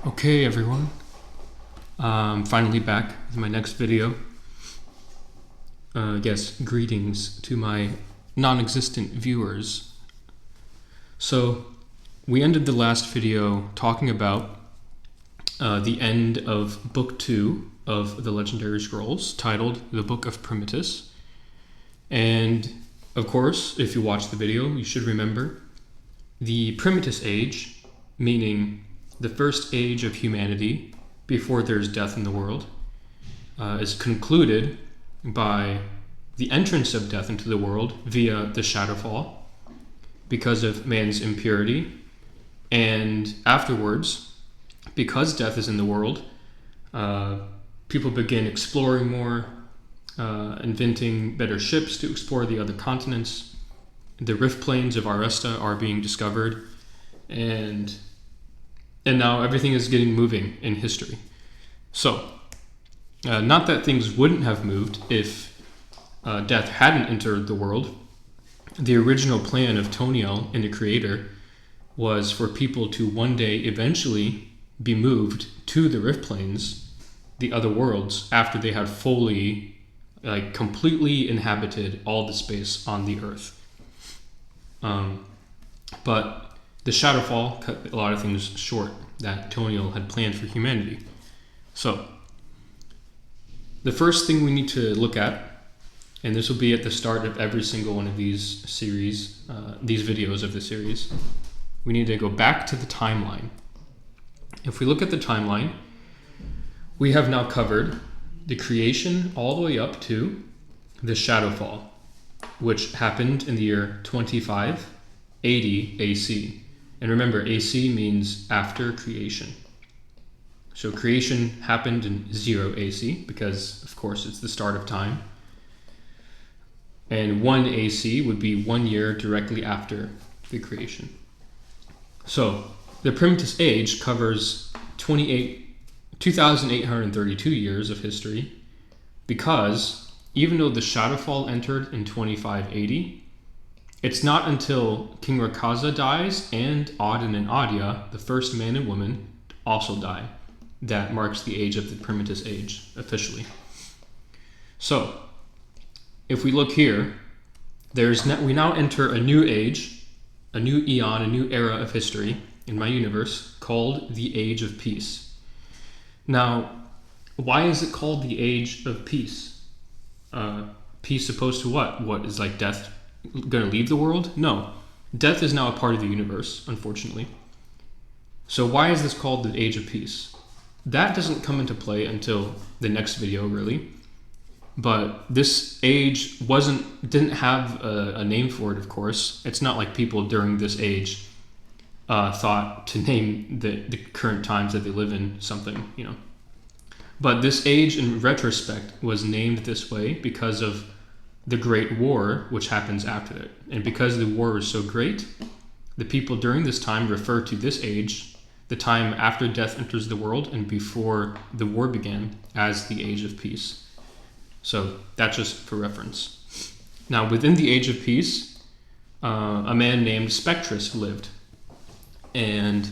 Okay, everyone. I'm finally back with my next video. Yes, greetings to my non-existent viewers. So, we ended the last video talking about the end of Book 2 of the Legendary Scrolls, titled The Book of Primitus. And, of course, if you watched the video, you should remember the Primitus Age, meaning the first age of humanity before there's death in the world, is concluded by the entrance of death into the world via the Shadowfall because of man's impurity. And afterwards, because death is in the world, people begin exploring more, inventing better ships to explore the other continents. The rift plains of Aresta are being discovered, and now everything is getting moving in history. So, not that things wouldn't have moved if death hadn't entered the world. The original plan of Toniel and the creator was for people to one day eventually be moved to the rift plains, the other worlds, after they had fully, completely inhabited all the space on the earth. But the Shadowfall cut a lot of things short that Toniel had planned for humanity. So, the first thing we need to look at, and this will be at the start of every single one of these series, these videos of the series, we need to go back to the timeline. If we look at the timeline, we have now covered the creation all the way up to the Shadowfall, which happened in the year 2580 AC. And remember, AC means after creation. So creation happened in 0 AC because, of course, it's the start of time. And 1 AC would be 1 year directly after the creation. So the Primitus Age covers 2,832 years of history because even though the Shadowfall entered in 2580, it's not until King Rakaza dies and Auden and Adia, the first man and woman, also die, that marks the age of the Primitus Age, officially. So, if we look here, we now enter a new age, a new eon, a new era of history in my universe called the Age of Peace. Now, why is it called the Age of Peace? Peace opposed to what? What is death going to leave the world? No. Death is now a part of the universe, unfortunately. So why is this called the Age of Peace? That doesn't come into play until the next video, really. But this age didn't have a name for it, of course. It's not like people during this age thought to name the current times that they live in something, But this age, in retrospect, was named this way because of the Great War, which happens after it. And because the war was so great, the people during this time refer to this age, the time after death enters the world and before the war began, as the Age of Peace. So that's just for reference. Now, within the Age of Peace, a man named Spectrus lived. And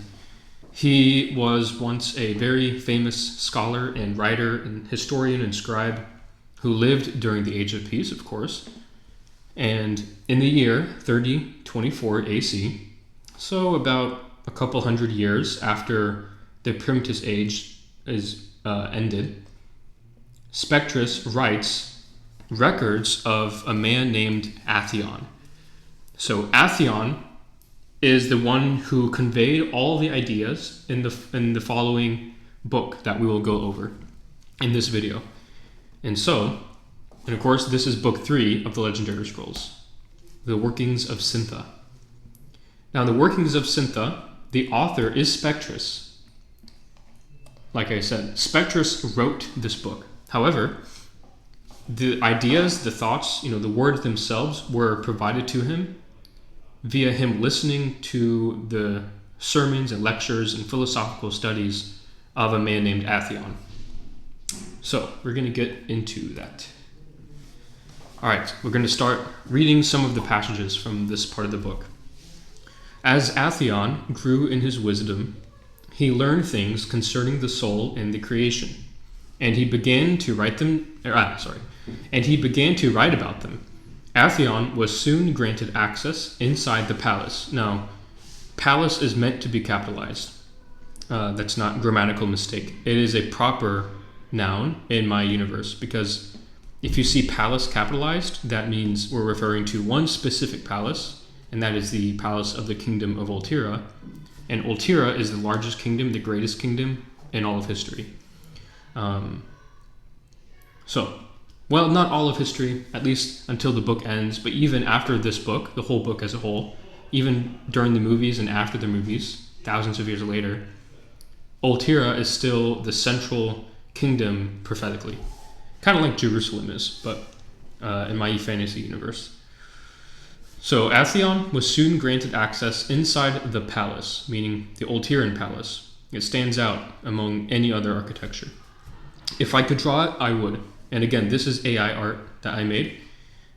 he was once a very famous scholar and writer and historian and scribe who lived during the Age of Peace, of course. And in the year 3024 AC, so about a couple hundred years after the Primitus Age is ended, Spectrus writes records of a man named Atheon. So Atheon is the one who conveyed all the ideas in the following book that we will go over in this video. And of course, this is book 3 of the Legendary Scrolls, The Workings of Syntha. Now, the Workings of Syntha, the author is Spectrus. Like I said, Spectrus wrote this book. However, the ideas, the thoughts, the words themselves were provided to him via him listening to the sermons and lectures and philosophical studies of a man named Atheon. So, we're going to get into that. All right, we're going to start reading some of the passages from this part of the book. As Atheon grew in his wisdom, he learned things concerning the soul and the creation, and he began to write about them. Atheon was soon granted access inside the palace. Now, palace is meant to be capitalized. That's not grammatical mistake. It is a proper noun in my universe, because if you see palace capitalized, that means we're referring to one specific palace, and that is the palace of the kingdom of Empyria. And Empyria is the largest kingdom, the greatest kingdom in all of history. Not all of history, at least until the book ends, but even after this book, the whole book as a whole, even during the movies and after the movies, thousands of years later, Empyria is still the central kingdom prophetically. Kind of like Jerusalem is, but in my fantasy universe. So Atheon was soon granted access inside the palace, meaning the Empyrean palace. It stands out among any other architecture. If I could draw it, I would. And again, this is AI art that I made.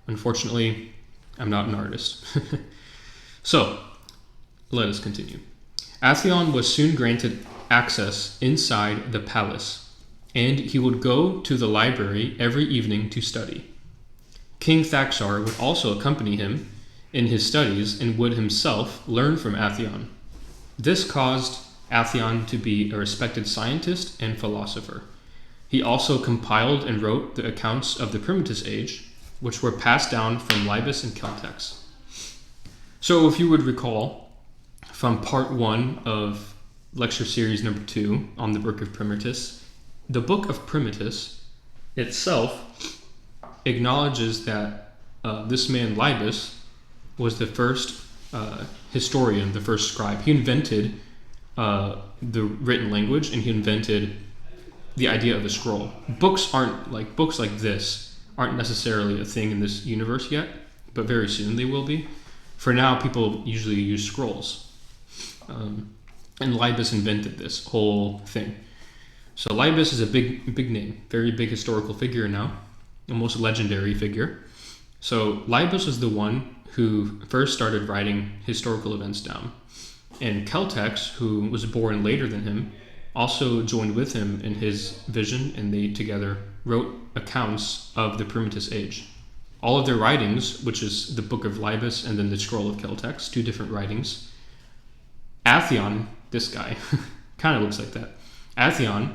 Unfortunately, I'm not an artist. So, let us continue. Atheon was soon granted access inside the palace, and he would go to the library every evening to study. King Thaxar would also accompany him in his studies and would himself learn from Atheon. This caused Atheon to be a respected scientist and philosopher. He also compiled and wrote the accounts of the Primitive Age, which were passed down from Libus and Celtex. So if you would recall from part 1 of lecture series number 2 on the Book of Primitus, the Book of Primitus itself acknowledges that this man Libus was the first historian, the first scribe. He invented the written language, and he invented the idea of a scroll. Books like this aren't necessarily a thing in this universe yet, but very soon they will be. For now, people usually use scrolls. And Libus invented this whole thing. So Libus is a big name, very big historical figure now, almost legendary figure. So Libus is the one who first started writing historical events down. And Celtex, who was born later than him, also joined with him in his vision, and they together wrote accounts of the Primitive Age. All of their writings, which is the Book of Libus and then the Scroll of Celtex, 2 different writings. Atheon, this guy, kind of looks like that. Atheon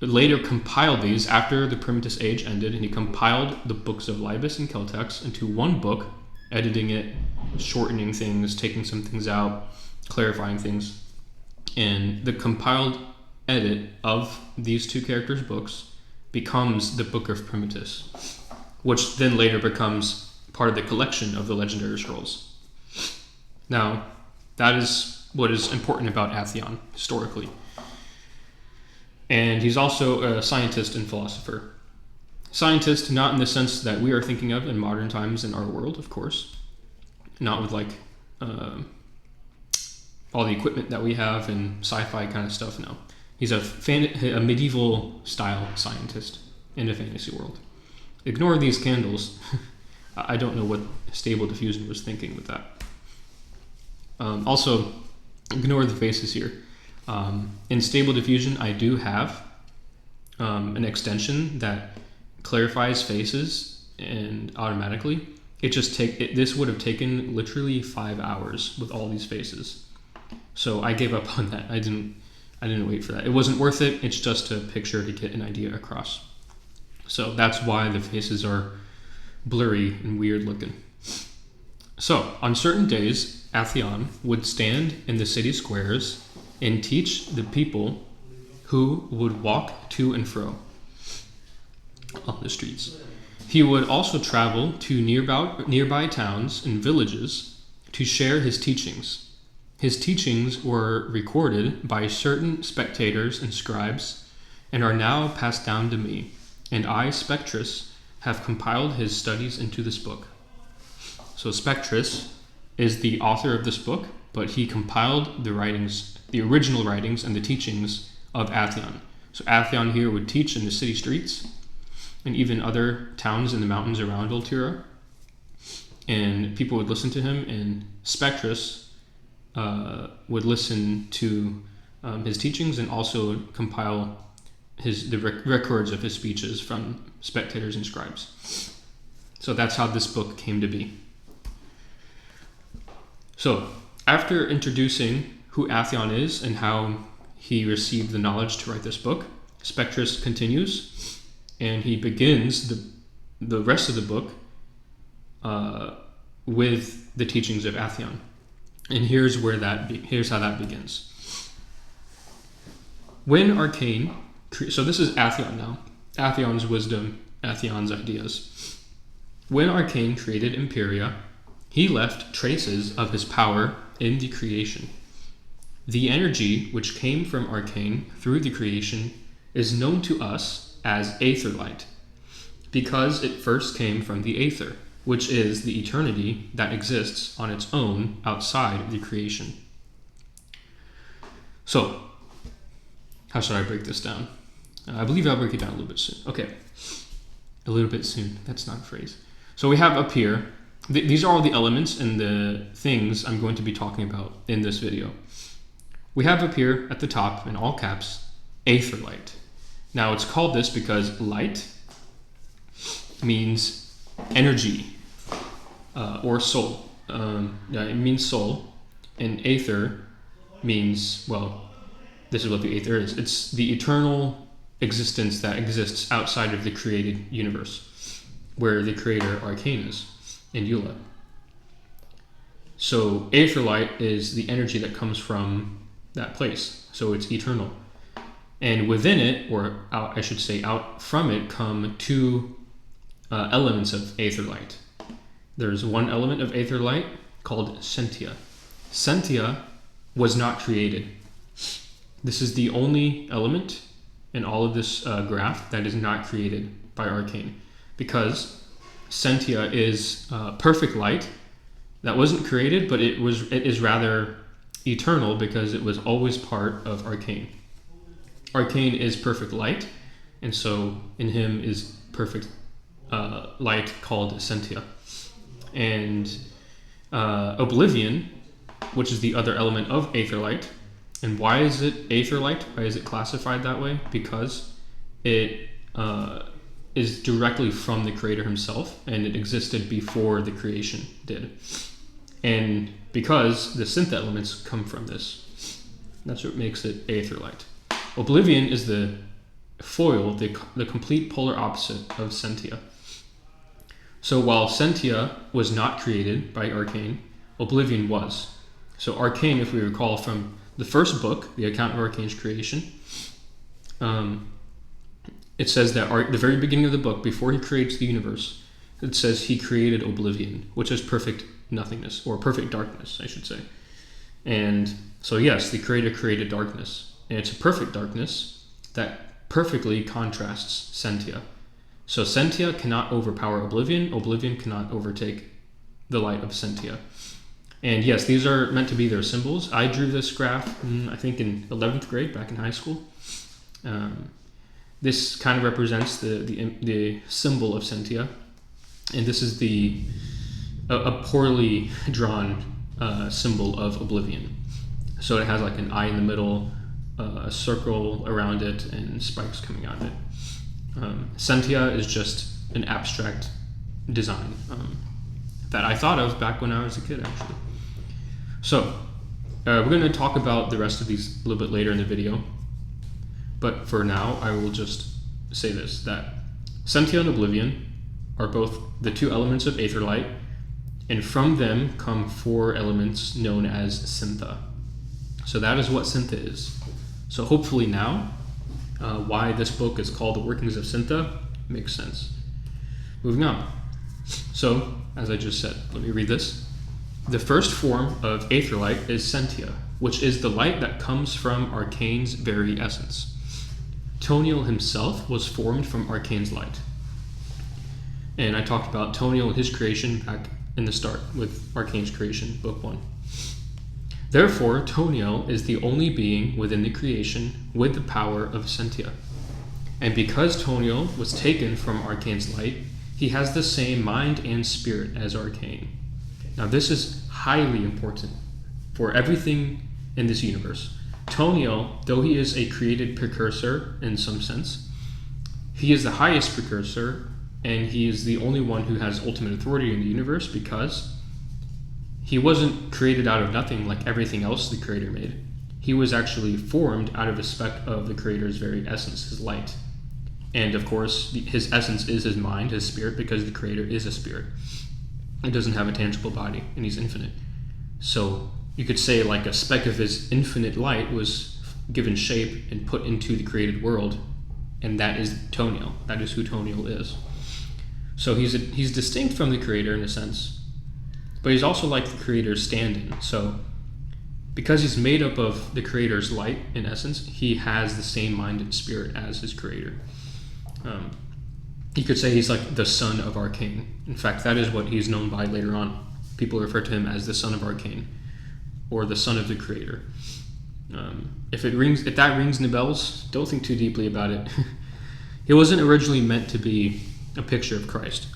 later compiled these after the Primitive Age ended, and he compiled the books of Libus and Celtex into one book, editing it, shortening things, taking some things out, clarifying things. And the compiled edit of these 2 characters' books becomes the Book of Primitus, which then later becomes part of the collection of the legendary scrolls. Now, that is what is important about Atheon historically. And he's also a scientist and philosopher. Scientist, not in the sense that we are thinking of in modern times in our world, of course. Not with all the equipment that we have and sci-fi kind of stuff, no. He's a medieval style scientist in a fantasy world. Ignore these candles. I don't know what Stable Diffusion was thinking with that. Also, ignore the faces here. In Stable Diffusion, I do have an extension that clarifies faces and automatically. This would have taken literally 5 hours with all these faces. So I gave up on that. I didn't wait for that. It wasn't worth it. It's just a picture to get an idea across. So that's why the faces are blurry and weird looking. So on certain days, Atheon would stand in the city squares and teach the people who would walk to and fro on the streets. He would also travel to nearby towns and villages to share his teachings. His teachings were recorded by certain spectators and scribes and are now passed down to me, and I, Spectrus, have compiled his studies into this book. So Spectrus is the author of this book, but he compiled the original writings and the teachings of Atheon. So Atheon here would teach in the city streets and even other towns in the mountains around Empyria, and people would listen to him, and Spectrus would listen to his teachings and also compile the records of his speeches from spectators and scribes. So that's how this book came to be. So after introducing who Atheon is and how he received the knowledge to write this book, Spectrus continues, and he begins the rest of the book with the teachings of Atheon. And here's how that begins. When Arcane, so this is Atheon now, Atheon's wisdom, Atheon's ideas. When Arcane created Empyria, he left traces of his power in the creation. The energy which came from Arcane through the creation is known to us as aether light, because it first came from the aether, which is the eternity that exists on its own outside the creation. So, how should I break this down? I believe I'll break it down a little bit soon. Okay, a little bit soon. That's not a phrase. So we have up here, these are all the elements and the things I'm going to be talking about in this video. We have up here at the top, in all caps, aether light. Now it's called this because light means energy or soul. It means soul, and aether means, well, this is what the aether is. It's the eternal existence that exists outside of the created universe, where the creator Arcane is, in Eula. So aether light is the energy that comes from that place, so it's eternal. And within it, or out, I should say out from it, come two elements of aether light. There's one element of aether light called Syntha. Syntha was not created. This is the only element in all of this graph that is not created by Arcane, because Syntha is perfect light that wasn't created, but it is rather eternal because it was always part of Arcane. Arcane is perfect light, and so in him is perfect light called Syntha. And Oblivion, which is the other element of aether light. And why is it aether light? Why is it classified that way? Because it is directly from the creator himself, and it existed before the creation did. And because the Syntha elements come from this, that's what makes it aether light. Oblivion is the foil, the complete polar opposite of Syntha. So while Syntha was not created by Arcane, Oblivion was. So Arcane, if we recall from the first book, the account of Arcane's creation, it says that the very beginning of the book, before he creates the universe, it says he created Oblivion, which is perfect nothingness, or perfect darkness, I should say. And so yes, the creator created darkness, and it's a perfect darkness that perfectly contrasts Syntha. So Syntha cannot overpower Oblivion. Oblivion cannot overtake the light of Syntha. And yes, these are meant to be their symbols. I drew this graph, I think in 11th grade, back in high school. This kind of represents the symbol of Syntha. And this is a poorly drawn symbol of Oblivion. So it has like an eye in the middle, a circle around it, and spikes coming out of it. Syntha is just an abstract design that I thought of back when I was a kid, actually. So we're going to talk about the rest of these a little bit later in the video. But for now, I will just say this, that Syntha and Oblivion are both the two elements of aether light, and from them come four elements known as Syntha. So that is what Syntha is. So hopefully now, why this book is called The Workings of Syntha makes sense. Moving on. So, as I just said, let me read this. The first form of aether light is Syntha, which is the light that comes from Arcane's very essence. Toniel himself was formed from Arcane's light. And I talked about Toniel and his creation back in the start with Arcane's creation, book 1. Therefore, Toniel is the only being within the creation with the power of Syntha. And because Toniel was taken from Arcane's light, he has the same mind and spirit as Arcane. Now this is highly important for everything in this universe. Toniel, though he is a created precursor in some sense, he is the highest precursor, and he is the only one who has ultimate authority in the universe because he wasn't created out of nothing like everything else the Creator made. He was actually formed out of a speck of the Creator's very essence, his light. And of course, his essence is his mind, his spirit, because the Creator is a spirit. He doesn't have a tangible body, and he's infinite. So you could say like a speck of his infinite light was given shape and put into the created world, and that is Toniel. That is who Toniel is. So he's distinct from the Creator in a sense, but he's also like the Creator's stand-in. So because he's made up of the Creator's light, in essence, he has the same mind and spirit as his Creator. You could say he's like the son of Arcane. In fact, that is what he's known by later on. People refer to him as the son of Arcane, or the son of the Creator. If that rings any bells, don't think too deeply about it. He wasn't originally meant to be a picture of Christ.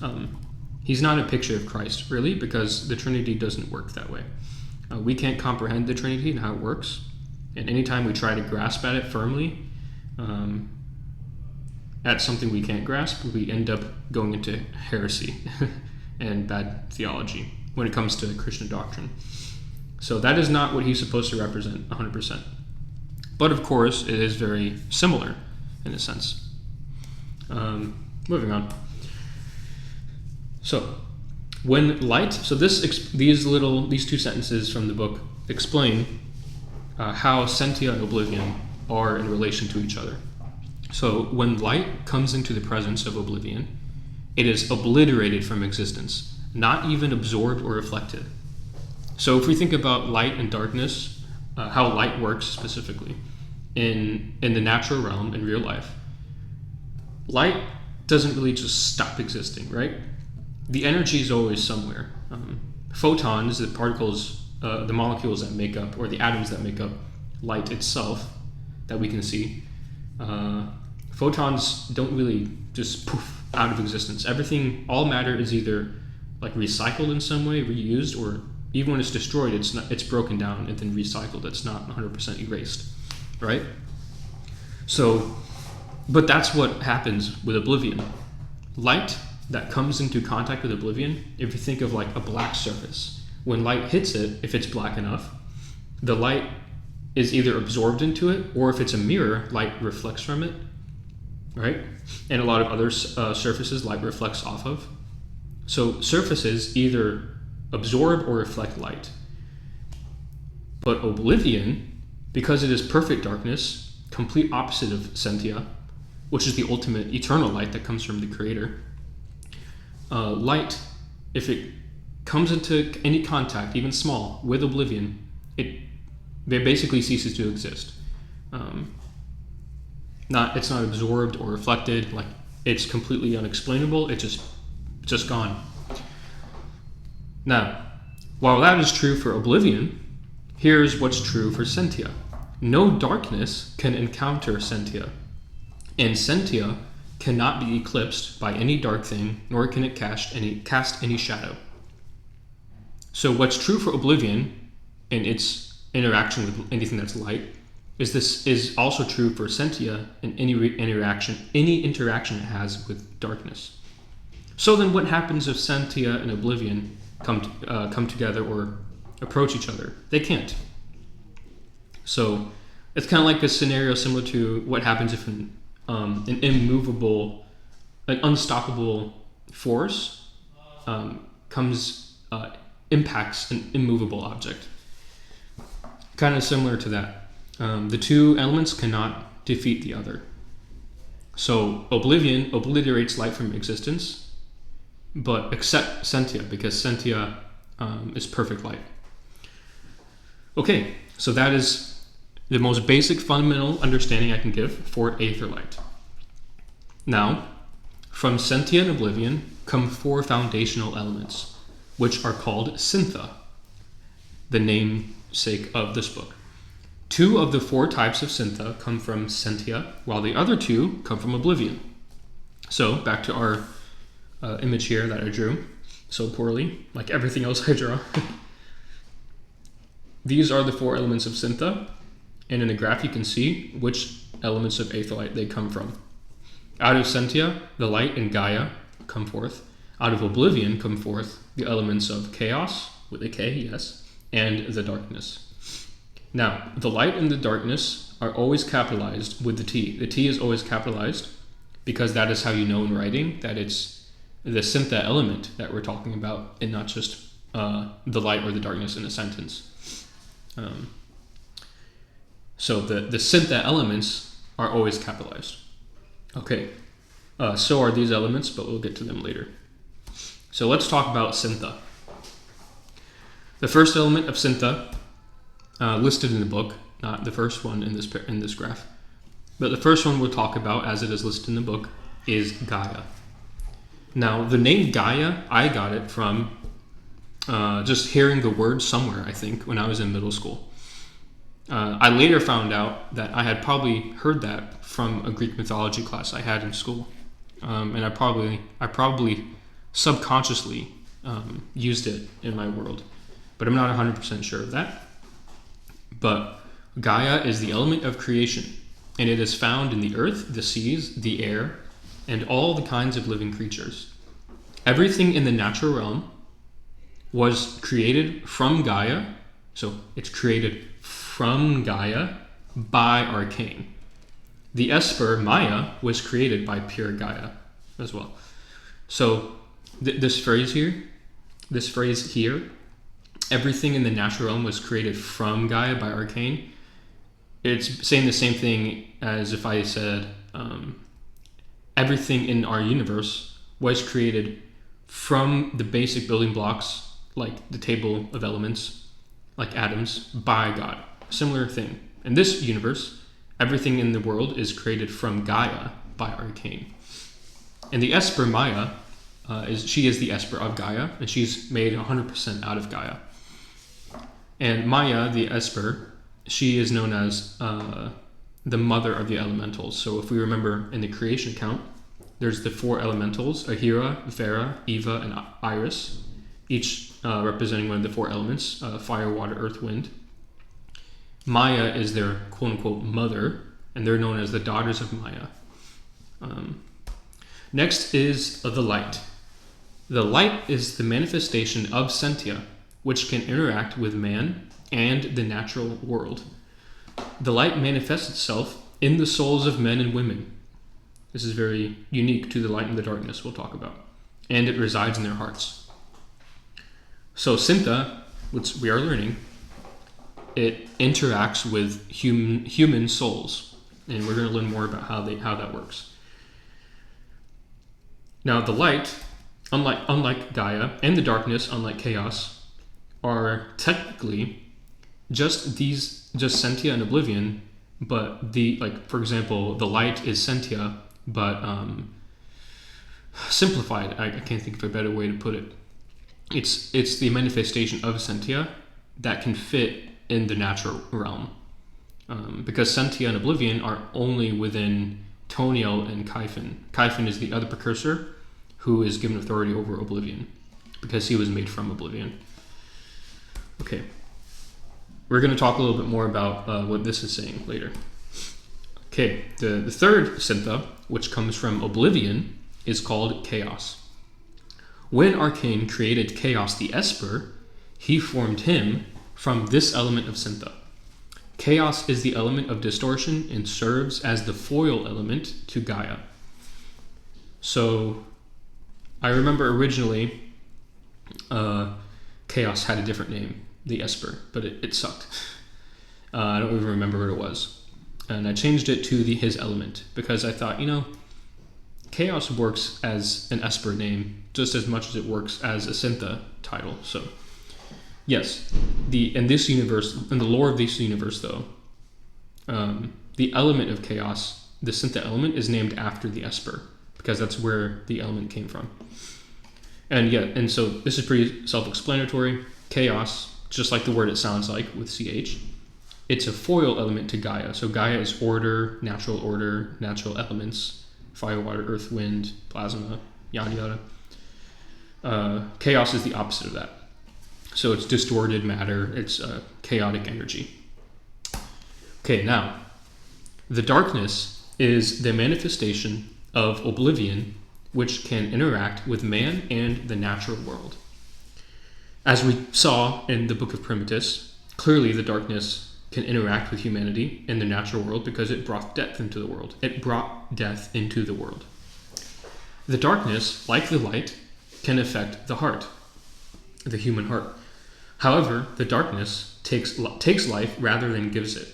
He's not a picture of Christ, really, because the Trinity doesn't work that way. We can't comprehend the Trinity and how it works, and anytime we try to grasp at it firmly, at something we can't grasp, we end up going into heresy and bad theology when it comes to Christian doctrine. So that is not what he's supposed to represent 100%. But of course, it is very similar in a sense. Moving on. So, when light, so these two sentences from the book explain how Syntha and oblivion are in relation to each other. So, when light comes into the presence of oblivion, it is obliterated from existence, not even absorbed or reflected. So, if we think about light and darkness, how light works specifically in the natural realm in real life, light doesn't really just stop existing, right? The energy is always somewhere. Photons, the particles, the molecules that make up, or the atoms that make up light itself that we can see, photons don't really just poof out of existence. Everything, all matter is either like recycled in some way, reused, or even when it's destroyed, it's broken down and then recycled. It's not 100% erased, right? So, but that's what happens with oblivion. Light that comes into contact with oblivion, if you think of like a black surface, when light hits it, if it's black enough, the light is either absorbed into it, or if it's a mirror, light reflects from it, right? And a lot of other surfaces light reflects off of. So surfaces either absorb or reflect light. But oblivion, because it is perfect darkness, complete opposite of Syntha, which is the ultimate eternal light that comes from the Creator, light, if it comes into any contact, even small, with oblivion, it basically ceases to exist. It's not absorbed or reflected, like it's completely unexplainable, it's just gone. Now, while that is true for oblivion, here's what's true for Syntha. No darkness can encounter Syntha, and Syntha cannot be eclipsed by any dark thing, nor can it cast any shadow. So what's true for oblivion and its interaction with anything that's light is also true for Syntha and any interaction it has with darkness. So then what happens if Syntha and oblivion come together or approach each other? They can't. So it's kind of like a scenario similar to what happens if an unstoppable force impacts an immovable object. Kind of similar to that. The two elements cannot defeat the other. So oblivion obliterates light from existence, but except Syntha, because Syntha is perfect light. Okay, so that is the most basic fundamental understanding I can give for aether light. Now, from Syntha and oblivion come four foundational elements, which are called Syntha, the namesake of this book. Two of the four types of Syntha come from Syntha, while the other two come from oblivion. So, back to our image here that I drew so poorly, like everything else I draw. These are the four elements of Syntha. And in the graph, you can see which elements of aetherite they come from. Out of Syntha, the light and Gaia come forth. Out of oblivion come forth the elements of chaos, with a K, yes, and the darkness. Now, the light and the darkness are always capitalized with the T. The T is always capitalized because that is how you know in writing that it's the Syntha element that we're talking about, and not just the light or the darkness in a sentence. So the Syntha elements are always capitalized. Okay, so are these elements, but we'll get to them later. So let's talk about Syntha. The first element of Syntha, listed in the book, not the first one in this graph, but the first one we'll talk about, as it is listed in the book, is Gaia. Now, the name Gaia, I got it from just hearing the word somewhere, I think, when I was in middle school. I later found out that I had probably heard that from a Greek mythology class I had in school, and I probably subconsciously used it in my world, but I'm not 100% sure of that. But Gaia is the element of creation, and it is found in the earth, the seas, the air, and all the kinds of living creatures. Everything in the natural realm was created from Gaia, so it's created from Gaia by arcane. The Esper, Maya, was created by pure Gaia as well. So this phrase here, everything in the natural realm was created from Gaia by arcane. It's saying the same thing as if I said everything in our universe was created from the basic building blocks, like the table of elements, like atoms, by God. Similar thing. In this universe, everything in the world is created from Gaia by arcane. And the Esper Maya, she is the Esper of Gaia, and she's made 100% out of Gaia. And Maya, the Esper, she is known as the mother of the elementals. So if we remember in the creation account, there's the four elementals, Ahira, Vera, Eva, and Iris, each representing one of the four elements, fire, water, earth, wind. Maya is their quote-unquote mother, and they're known as the daughters of Maya. Next is the light. The light is the manifestation of Syntha, which can interact with man and the natural world. The light manifests itself in the souls of men and women. This is very unique to the light and the darkness we'll talk about. And it resides in their hearts. So Syntha, which we are learning, it interacts with human souls. And we're going to learn more about how that works. Now the light, unlike Gaia, and the darkness, unlike chaos, are technically just Syntha and oblivion, but for example, the light is Syntha, but simplified. I can't think of a better way to put it. It's the manifestation of Syntha that can fit in the natural realm, because Syntha and oblivion are only within Toniel and Kyphon. Kyphon is the other precursor who is given authority over oblivion because he was made from oblivion. Okay, we're going to talk a little bit more about what this is saying later. Okay, the third Syntha, which comes from oblivion, is called chaos. When Arcane created Chaos the Esper, he formed him from this element of Syntha. Chaos is the element of distortion and serves as the foil element to Gaia. So I remember originally Chaos had a different name, the Esper, but it sucked. I don't even remember what it was. And I changed it to his element because I thought, Chaos works as an Esper name just as much as it works as a Syntha title. So yes, in the lore of this universe though, the element of chaos, the Syntha element, is named after the Esper because that's where the element came from. And so this is pretty self-explanatory. Chaos, just like the word it sounds like with CH, it's a foil element to Gaia. So Gaia is order, natural elements, fire, water, earth, wind, plasma, yada yada. Chaos is the opposite of that. So it's distorted matter, it's chaotic energy. Okay, now, the darkness is the manifestation of oblivion, which can interact with man and the natural world. As we saw in the book of Primitus, clearly the darkness can interact with humanity in the natural world because it brought death into the world. It brought death into the world. The darkness, like the light, can affect the heart, the human heart. However, the darkness takes life rather than gives it.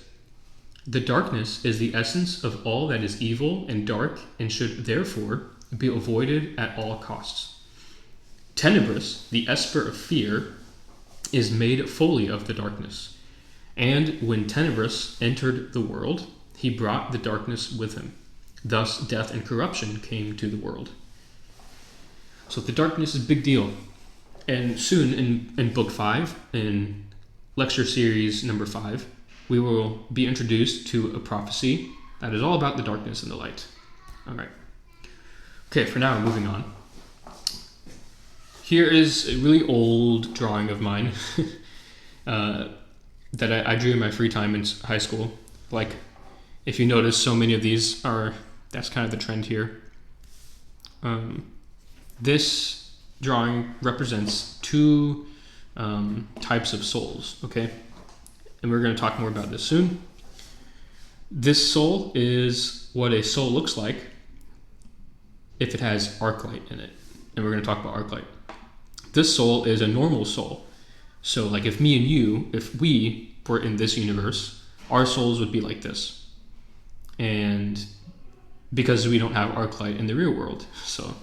The darkness is the essence of all that is evil and dark and should therefore be avoided at all costs. Tenebris, the esper of fear, is made fully of the darkness. And when Tenebris entered the world, he brought the darkness with him. Thus, death and corruption came to the world. So the darkness is a big deal. And soon in Book 5, in lecture series number 5, we will be introduced to a prophecy that is all about the darkness and the light. All right. Okay, for now, moving on. Here is a really old drawing of mine that I drew in my free time in high school. Like, if you notice, so many of these that's kind of the trend here. This drawing represents two types of souls, okay? And we're going to talk more about this soon. This soul is what a soul looks like if it has arc light in it. And we're going to talk about arc light. This soul is a normal soul. So like if me and you, if we were in this universe, our souls would be like this. And because we don't have arc light in the real world. So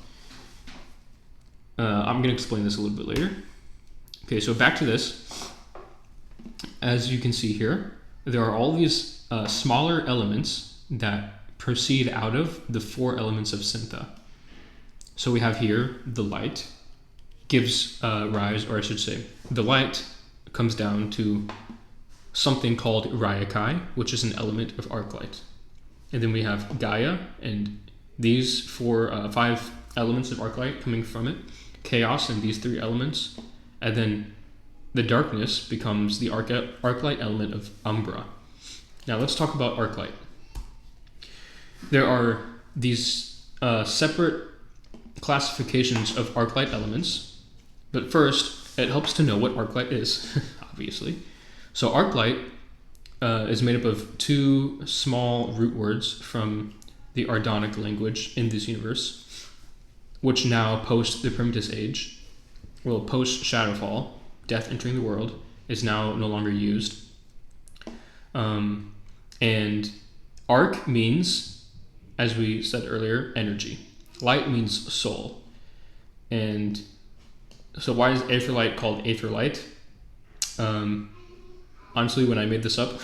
I'm going to explain this a little bit later. Okay, so back to this. As you can see here, there are all these smaller elements that proceed out of the 4 elements of Syntha. So we have here the light gives rise, or I should say, the light comes down to something called Ryakai, which is an element of arc light. And then we have Gaia, and these 5 elements of arc light coming from it, chaos and these 3 elements, and then the darkness becomes the arc light element of Umbra. Now let's talk about arc light. There are these separate classifications of arc light elements, but first it helps to know what arc light is, obviously. So arc light is made up of 2 small root words from the Ardonic language in this universe, which now post the Primitive Age, well, post Shadowfall, death entering the world, is now no longer used. And arc means, as we said earlier, energy. Light means soul. And so why is aether light called aether light? Honestly, when I made this up,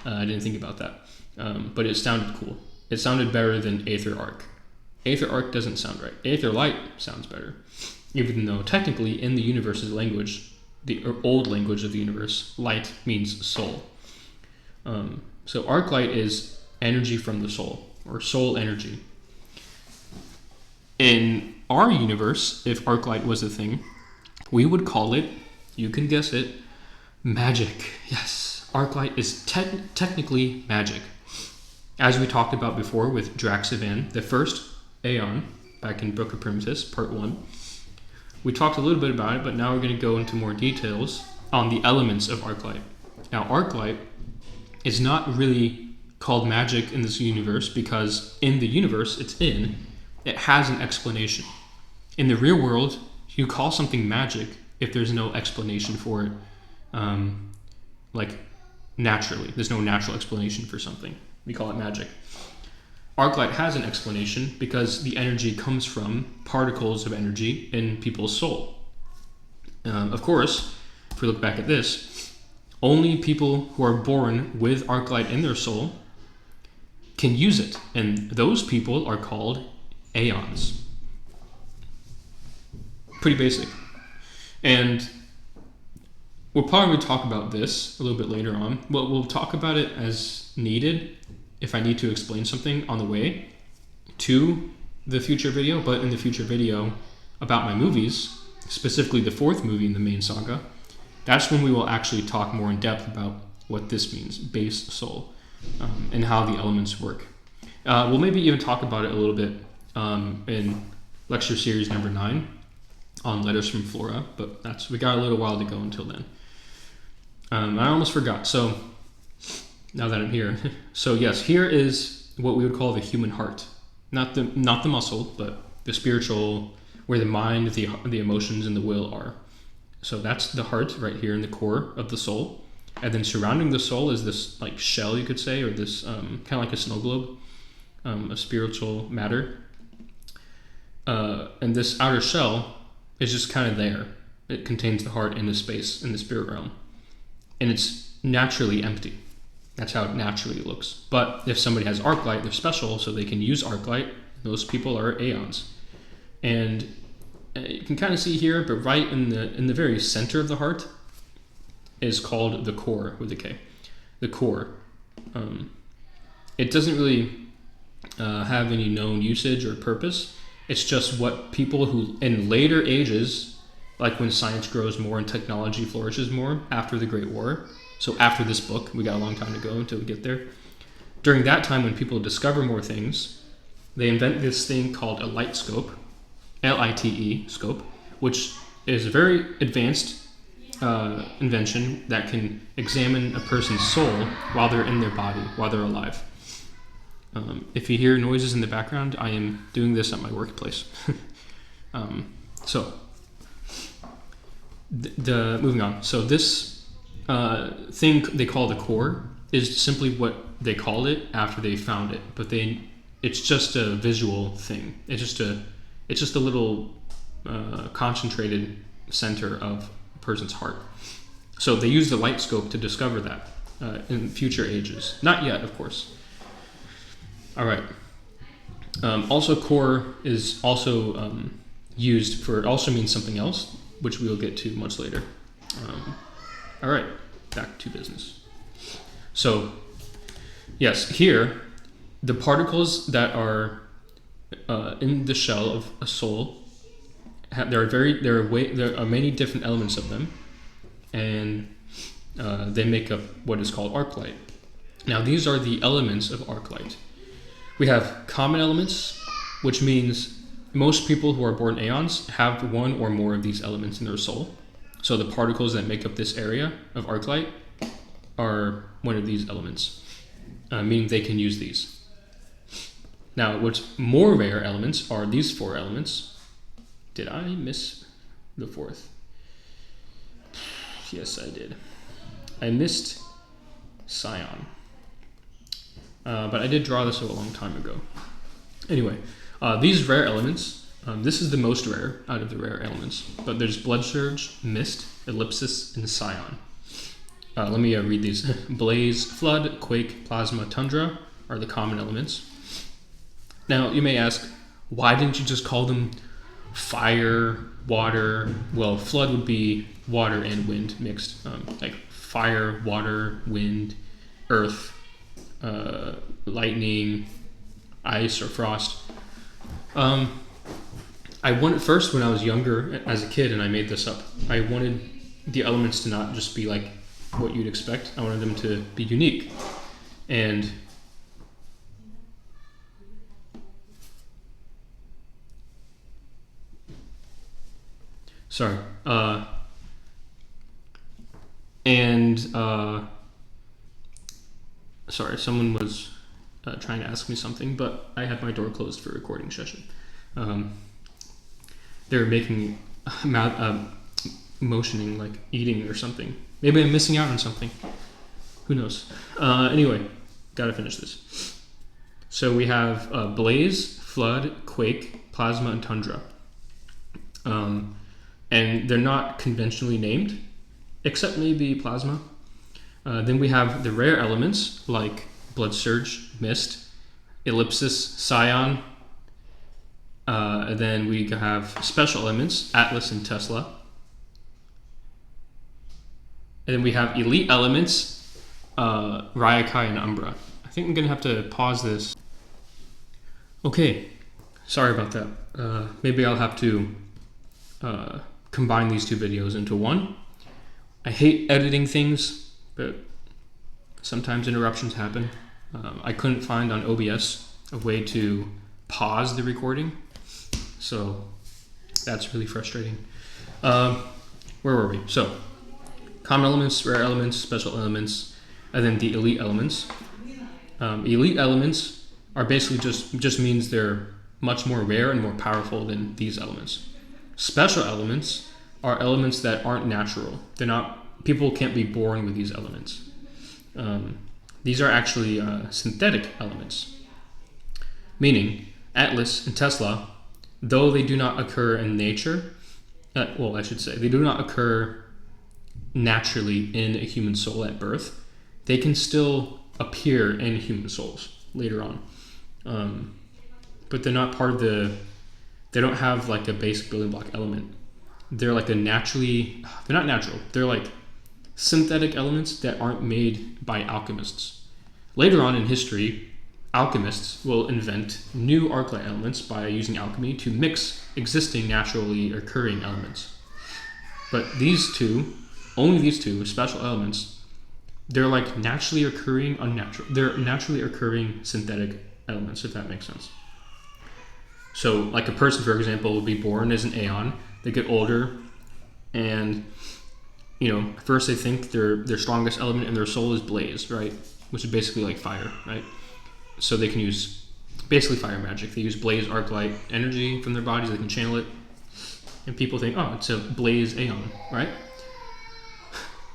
I didn't think about that. But it sounded cool. It sounded better than aether arc. Aether arc doesn't sound right. Aether light sounds better. Even though technically in the universe's language, the old language of the universe, light means soul. So arc light is energy from the soul, or soul energy. In our universe, if arc light was a thing, we would call it, you can guess it, magic. Yes, arc light is technically magic. As we talked about before with Draxivan, the first Aeon, back in Book of Primitus, Part 1, we talked a little bit about it, but now we're going to go into more details on the elements of arc light. Now, arc light is not really called magic in this universe because in the universe it has an explanation. In the real world, you call something magic if there's no explanation for it, like naturally. There's no natural explanation for something. We call it magic. Arc light has an explanation because the energy comes from particles of energy in people's soul. Of course, if we look back at this, only people who are born with arc light in their soul can use it, and those people are called Aeons. Pretty basic. And we'll probably talk about this a little bit later on. We'll talk about it as needed if I need to explain something on the way to the future video, but in the future video about my movies, specifically the 4th movie in the main saga, that's when we will actually talk more in depth about what this means, base soul, and how the elements work. We'll maybe even talk about it a little bit in lecture series number 9 on letters from Flora, but we got a little while to go until then. I almost forgot. So now that I'm here, so yes, here is what we would call the human heart, not the muscle, but the spiritual, where the mind, the emotions, and the will are. So that's the heart right here in the core of the soul. And then surrounding the soul is this like shell, you could say, or this kind of like a snow globe of spiritual matter. And this outer shell is just kind of there. It contains the heart in the space, in the spirit realm. And it's naturally empty. That's how it naturally looks. But if somebody has arc light, they're special, so they can use arc light. Those people are aeons. And you can kind of see here, but right in the very center of the heart is called the core with a K. The core. It doesn't really have any known usage or purpose. It's just what people who in later ages, like when science grows more and technology flourishes more after the Great War, so after this book, we got a long time to go until we get there. During that time when people discover more things, they invent this thing called a light scope, LITE scope, which is a very advanced invention that can examine a person's soul while they're in their body, while they're alive. If you hear noises in the background, I am doing this at my workplace. Moving on. So this thing they call the core is simply what they called it after they found it, but it's just a visual thing. It's just a little concentrated center of a person's heart. So they use the light scope to discover that in future ages. Not yet, of course. All right. Also, core is also used for, it also means something else, which we'll get to much later. All right, back to business. So, yes, here, the particles that are in the shell of a soul, there are many different elements of them, and they make up what is called arc light. Now, these are the elements of arc light. We have common elements, which means most people who are born aeons have one or more of these elements in their soul. So the particles that make up this area of arc light are one of these elements, meaning they can use these. Now, what's more rare elements are these 4 elements. Did I miss the 4th? Yes, I did. I missed Scion. But I did draw this a long time ago. Anyway, these rare elements, this is the most rare out of the rare elements, but there's blood surge, mist, ellipsis, and Scion. Let me read these. Blaze, flood, quake, plasma, tundra are the common elements. Now, you may ask, why didn't you just call them fire, water? Well, flood would be water and wind mixed, like fire, water, wind, earth, lightning, ice, or frost. I wanted first, when I was younger as a kid and I made this up, I wanted the elements to not just be like what you'd expect. I wanted them to be unique. And sorry. Sorry, someone was trying to ask me something, but I had my door closed for a recording session. They were making motioning like eating or something. Maybe I'm missing out on something. Who knows? Anyway, gotta finish this. So we have blaze, flood, quake, plasma, and tundra. And they're not conventionally named, except maybe plasma. Then we have the rare elements like blood surge, mist, ellipsis, Scion. And then we have special elements, Atlas and Tesla. And then we have elite elements, Ryakai and Umbra. I think I'm going to have to pause this. Okay, sorry about that. Maybe I'll have to combine these 2 videos into one. I hate editing things, but Sometimes interruptions happen. I couldn't find on OBS a way to pause the recording, so that's really frustrating. Where were we? So, common elements, rare elements, special elements, and then the elite elements. Elite elements are basically just means they're much more rare and more powerful than these elements. Special elements are elements that aren't natural. They're not. People can't be born with these elements. These are actually synthetic elements, meaning Atlas and Tesla, though they do not occur in nature, they do not occur naturally in a human soul at birth. They can still appear in human souls later on, but they're not part of they don't have like a basic building block element. They're like they're not natural. They're like synthetic elements that aren't made by alchemists. Later on in history, alchemists will invent new arclight elements by using alchemy to mix existing naturally occurring elements. But only these two special elements, they're like naturally occurring they're naturally occurring synthetic elements, if that makes sense. So like a person, for example, will be born as an aeon, they get older, and first they think their strongest element in their soul is blaze, right? Which is basically like fire, right? So they can use basically fire magic. They use blaze arclight energy from their bodies, they can channel it, and people think, oh, it's a blaze aeon, right?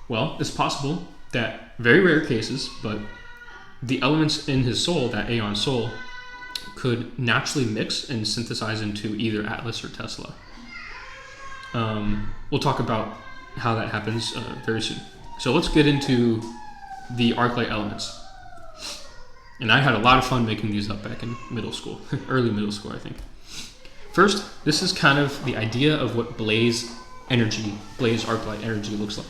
Well, it's possible that, very rare cases, but the elements in his soul, that aeon soul, could naturally mix and synthesize into either Atlas or Tesla. We'll talk about how that happens very soon. So let's get into the arclight elements. And I had a lot of fun making these up back in middle school, early middle school, I think. First, this is kind of the idea of what blaze arclight energy looks like.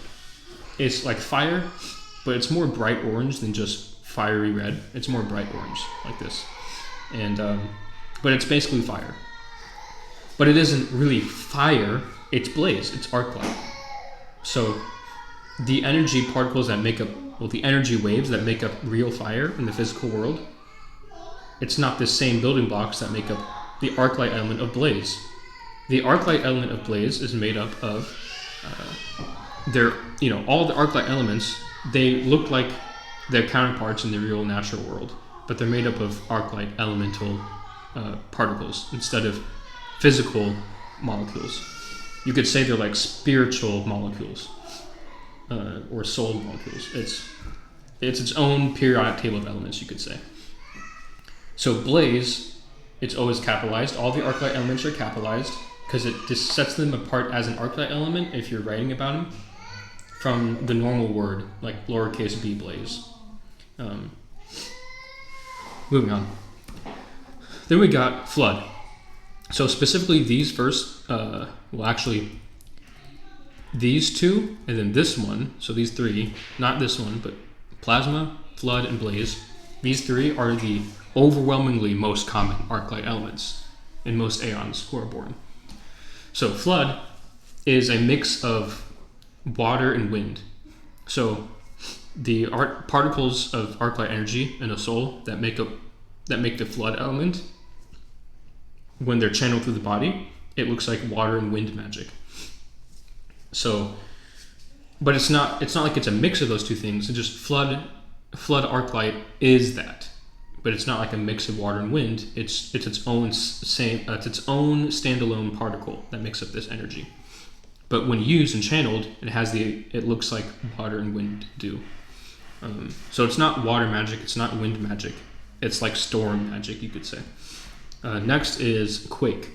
It's like fire, but it's more bright orange than just fiery red. It's more bright orange, like this. And but it's basically fire. But it isn't really fire, it's blaze, it's arclight. So the energy particles that make up, the energy waves that make up real fire in the physical world, it's not the same building blocks that make up the arclight element of blaze. The arclight element of blaze is made up of all the arclight elements, they look like their counterparts in the real natural world, but they're made up of arclight elemental particles instead of physical molecules. You could say they're like spiritual molecules or soul molecules. It's its own periodic table of elements, you could say. So blaze, it's always capitalized. All the arclight elements are capitalized because it just sets them apart as an arclight element if you're writing about them from the normal word, like lowercase b blaze. Moving on. Then we got flood. So specifically these first, these two, and then this one, so these three, not this one, but plasma, flood, and blaze, these three are the overwhelmingly most common arclight elements in most aeons who are born. So flood is a mix of water and wind. So the particles of arclight energy in a soul that make the flood element, when they're channeled through the body, it looks like water and wind magic. So, but it's not like it's a mix of those two things. It's just flood arclight is that, but it's not like a mix of water and wind. It's its own standalone particle that makes up this energy. But when used and channeled, it looks like water and wind do. So it's not water magic, it's not wind magic. It's like storm magic, you could say. Next is quake.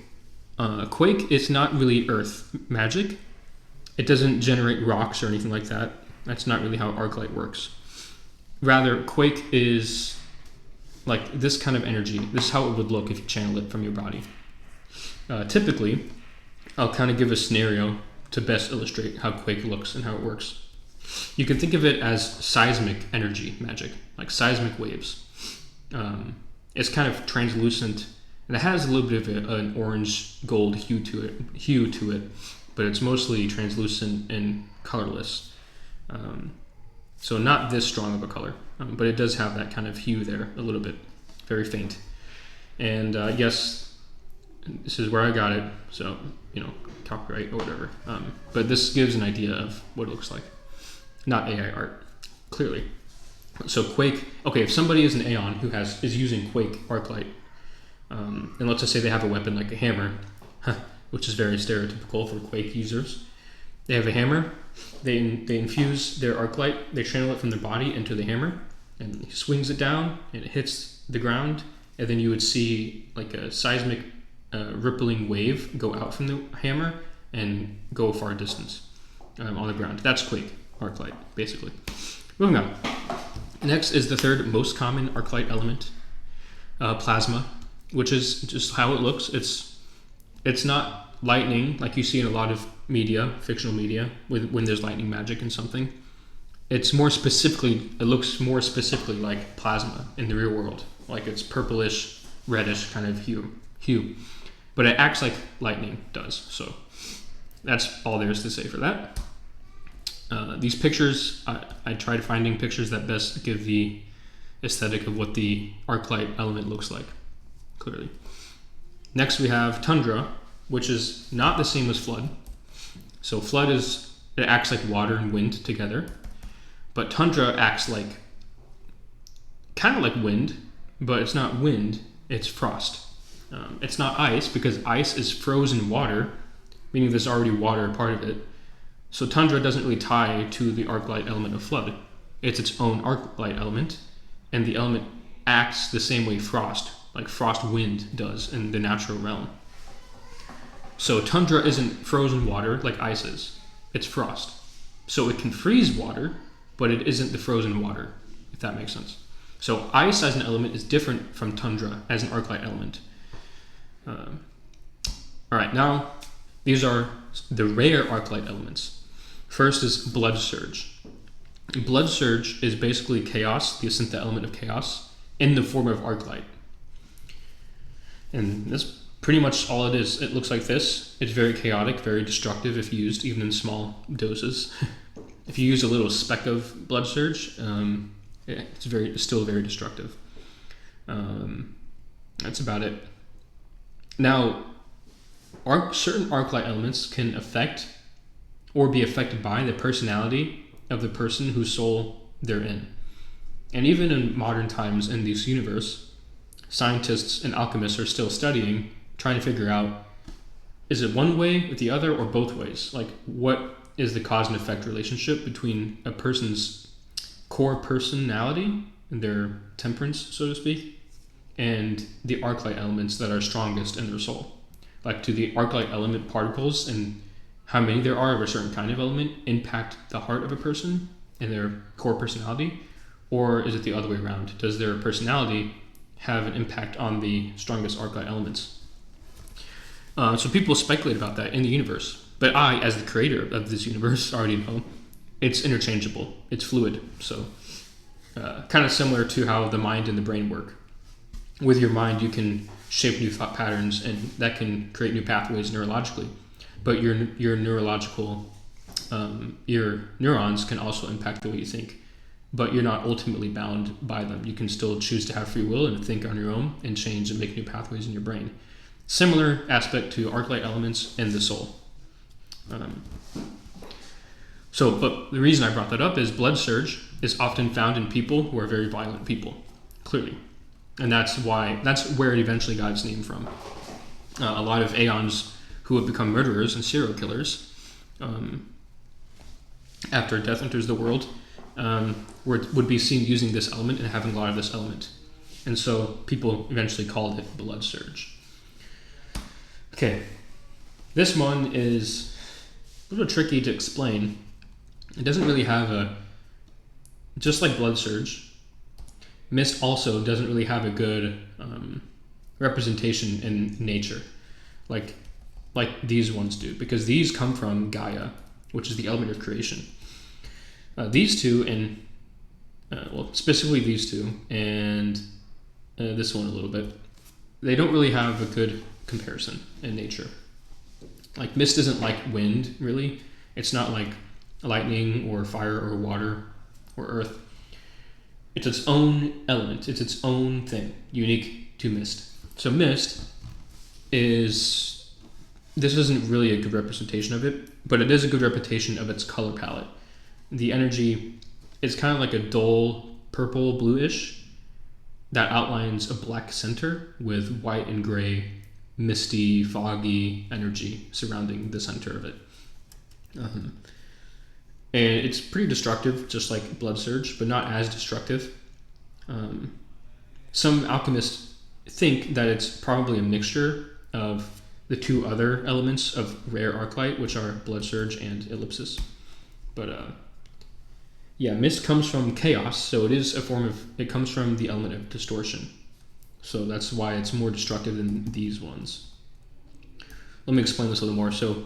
Quake is not really earth magic. It doesn't generate rocks or anything like that. That's not really how arclight works. Rather, quake is like this kind of energy. This is how it would look if you channel it from your body. Typically, I'll kind of give a scenario to best illustrate how quake looks and how it works. You can think of it as seismic energy magic, like seismic waves. It's kind of translucent, and it has a little bit of an orange gold hue to it, but it's mostly translucent and colorless. So not this strong of a color. but it does have that kind of hue there a little bit, very faint. And yes, this is where I got it, so copyright or whatever. But this gives an idea of what it looks like, not AI art, clearly. So Quake. Okay, if somebody is an Aeon who is using Quake Arclight, and let's just say they have a weapon like a hammer, which is very stereotypical for Quake users. They have a hammer. They infuse their Arclight. They channel it from their body into the hammer, and he swings it down, and it hits the ground, and then you would see like a seismic rippling wave go out from the hammer and go a far distance on the ground. That's Quake Arclight, basically. Moving on. Next is the third most common Arclight element, plasma, which is just how it looks. It's not lightning like you see in a lot of media, fictional media, when there's lightning magic in something. It looks more specifically like plasma in the real world, like it's purplish, reddish kind of hue. But it acts like lightning does, so that's all there is to say for that. These pictures, I tried finding pictures that best give the aesthetic of what the Arclight element looks like, clearly. Next we have Tundra, which is not the same as Flood. So Flood it acts like water and wind together, but Tundra acts kind of like wind, but it's not wind, it's frost. It's not ice, because ice is frozen water, meaning there's already water a part of it. So Tundra doesn't really tie to the Arclight element of Flood. It's its own Arclight element, and the element acts the same way frost wind does in the natural realm. So Tundra isn't frozen water like ice is. It's frost. So it can freeze water, but it isn't the frozen water, if that makes sense. So ice as an element is different from Tundra as an Arclight element. All right, now these are the rare Arclight elements. First is Blood Surge. Blood Surge is basically chaos, the Syntha element of chaos, in the form of Arclight. And that's pretty much all it is. It looks like this. It's very chaotic, very destructive if used, even in small doses. If you use a little speck of Blood Surge, it's still very destructive. That's about it. Now, certain Arclight elements can affect or be affected by the personality of the person whose soul they're in. And even in modern times in this universe, scientists and alchemists are still studying, trying to figure out, is it one way with the other or both ways? Like, what is the cause and effect relationship between a person's core personality and their temperance, so to speak, and the Arclight elements that are strongest in their soul? Like, do the Arclight element particles and how many there are of a certain kind of element impact the heart of a person and their core personality? Or is it the other way around? Does their personality have an impact on the strongest Arclight elements? So people speculate about that in the universe. But I, as the creator of this universe, already know it's interchangeable. It's fluid. So kind of similar to how the mind and the brain work. With your mind, you can shape new thought patterns, and that can create new pathways neurologically. But your neurological, your neurons can also impact the way you think, but you're not ultimately bound by them. You can still choose to have free will and think on your own and change and make new pathways in your brain. Similar aspect to Arclight elements and the soul. But the reason I brought that up is Blood Surge is often found in people who are very violent people, clearly. And that's where it eventually got its name from. A lot of Aeons who would become murderers and serial killers after death enters the world would be seen using this element and having a lot of this element. And so people eventually called it Blood Surge. Okay, this one is a little tricky to explain. It doesn't really have just like Blood Surge, Mist also doesn't really have a good representation in nature, like these ones do, because these come from Gaia, which is the element of creation. These two, and specifically these two, and this one a little bit, they don't really have a good comparison in nature. Like, mist isn't like wind, really. It's not like lightning or fire or water or earth. it's its own element. It's its own thing, unique to mist. So mist is, this isn't really a good representation of it, but it is a good representation of its color palette. The energy is kind of like a dull purple bluish that outlines a black center with white and gray, misty, foggy energy surrounding the center of it. And it's pretty destructive, just like Blood Surge, but not as destructive. Some alchemists think that it's probably a mixture of the two other elements of rare Arclight, which are Blood Surge and Ellipsis. But yeah, mist comes from chaos, so it comes from the element of distortion. So that's why it's more destructive than these ones. Let me explain this a little more. So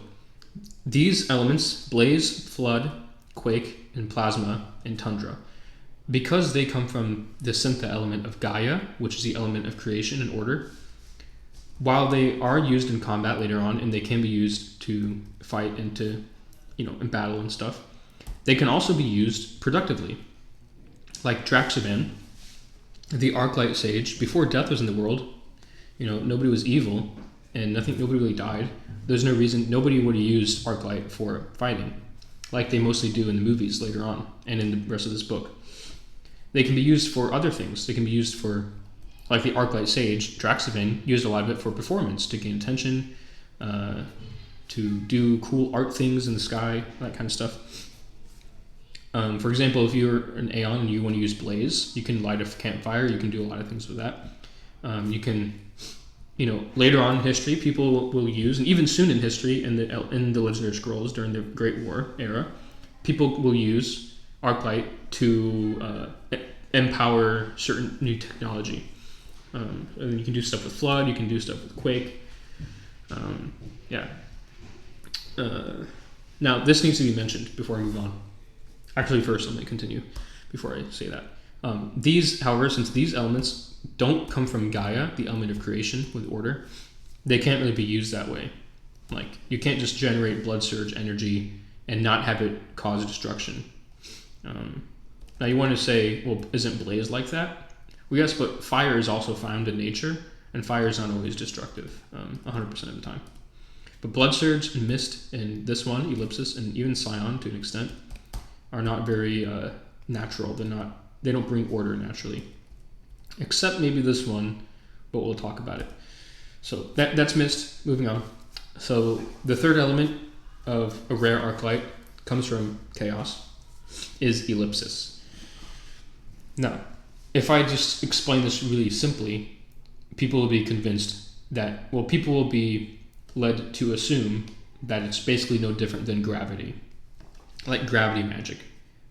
these elements, blaze, flood, quake, and plasma, and tundra, because they come from the Syntha element of Gaia, which is the element of creation and order, while they are used in combat later on, and they can be used to fight and to, in battle and stuff, they can also be used productively. Like Draxivan, the Arclight sage, before death was in the world, nobody was evil, and nobody really died. There's no reason nobody would have used Arclight for fighting, like they mostly do in the movies later on, and in the rest of this book. They can be used for other things. They can be used for, like the Arclight sage, Draxivan used a lot of it for performance, to gain attention, to do cool art things in the sky, that kind of stuff. For example, if you're an Aeon and you want to use Blaze, you can light a campfire. You can do a lot of things with that. You can, later on in history, people will use, and even soon in history, in the Legendary Scrolls during the Great War era, people will use Arclight to empower certain new technology. And you can do stuff with Flood. You can do stuff with Quake. Now, this needs to be mentioned before I move on. Actually, first, let me continue before I say that. These, however, since these elements don't come from Gaia, the element of creation with order, they can't really be used that way. Like, you can't just generate Blood Surge energy and not have it cause destruction. Now, you want to say, well, isn't Blaze like that? Well, yes, but fire is also found in nature, and fire is not always destructive 100% of the time. But Blood Surge and Mist and this one, Ellipsis, and even Scion to an extent, are not very natural. They don't bring order naturally, except maybe this one, but we'll talk about it. So that's Mist. Moving on. So the third element of a rare Arclight comes from chaos, is Ellipsis. Now, if I just explain this really simply, people will be convinced that, people will be led to assume that it's basically no different than gravity. Like gravity magic,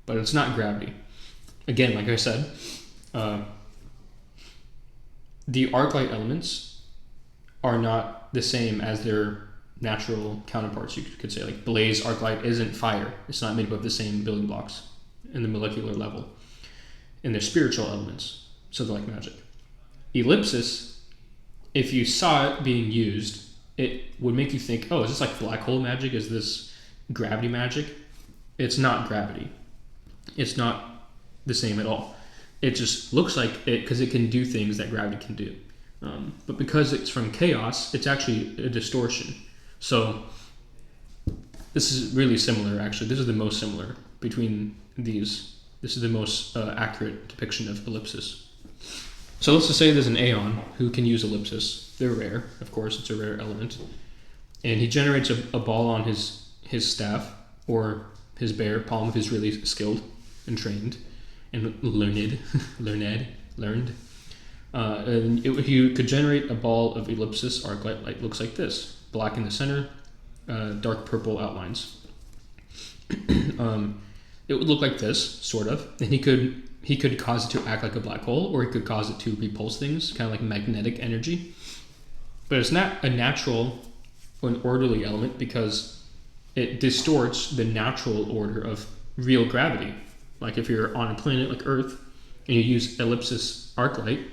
but it's not gravity. Again, like I said, the Arclight elements are not the same as their natural counterparts. You could say, like, Blaze Arclight isn't fire. It's not made up of the same building blocks in the molecular level. And they're spiritual elements, so they're like magic. Ellipsis, if you saw it being used, it would make you think, oh, is this like black hole magic? Is this gravity magic? It's not gravity. It's not the same at all. It just looks like it because it can do things that gravity can do. But because it's from chaos, it's actually a distortion. So this is really similar, actually. This is the most similar between these. This is the most accurate depiction of Ellipsis. So let's just say there's an Aeon who can use Ellipsis. They're rare, of course. It's a rare element. And he generates a ball on his staff, or his bare palm if he's really skilled and trained and learned. And he could generate a ball of Ellipsis Arclight, like looks like this: black in the center, dark purple outlines. It would look like this, sort of, and he could cause it to act like a black hole, or he could cause it to repulse things, kind of like magnetic energy. But it's not a natural or an orderly element because it distorts the natural order of real gravity. Like if you're on a planet like Earth and you use Ellipsis Arclight,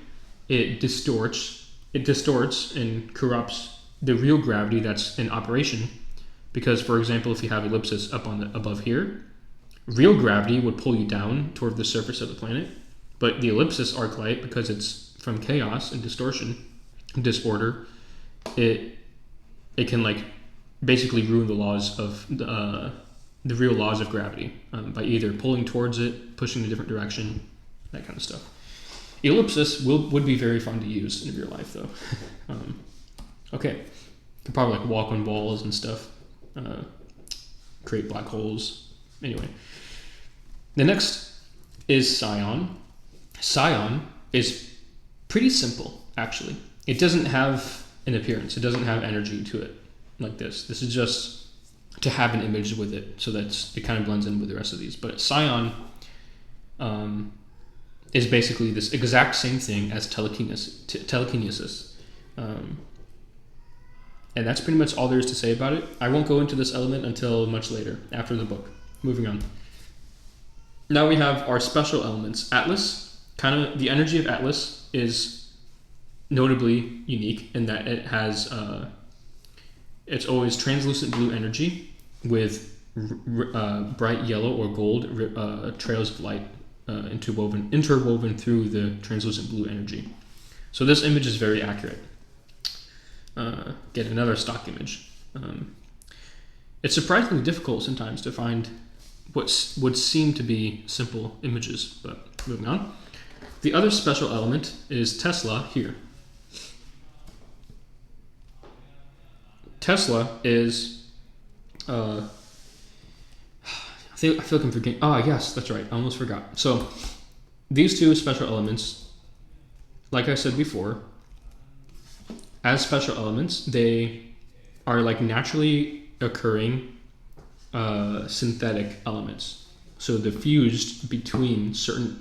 it distorts and corrupts the real gravity that's in operation. Because, for example, if you have Ellipsis above here, real gravity would pull you down toward the surface of the planet, But the ellipsis arc light, because it's from chaos and distortion, disorder, it can like basically ruin the laws of the real laws of gravity by either pulling towards it, pushing in a different direction, that kind of stuff. Ellipsis would be very fun to use in real life, though. Okay, could probably like walk on walls and stuff, create black holes. Anyway, the next is Scion. Scion is pretty simple, actually. It doesn't have an appearance. It doesn't have energy to it like this. This is just to have an image with it, so that it kind of blends in with the rest of these. But Scion is basically this exact same thing as telekinesis. And that's pretty much all there is to say about it. I won't go into this element until much later, after the book. Moving on. Now we have our special elements. Atlas, kind of the energy of Atlas is notably unique in that it has it's always translucent blue energy with bright yellow or gold trails of light interwoven through the translucent blue energy. So this image is very accurate. Get another stock image. It's surprisingly difficult sometimes to find what would seem to be simple images, but moving on. The other special element is Tesla here. Tesla is, I feel like I'm forgetting. Oh, yes, that's right. I almost forgot. So these two special elements, like I said before, as special elements, they are like naturally occurring synthetic elements. So they're fused between certain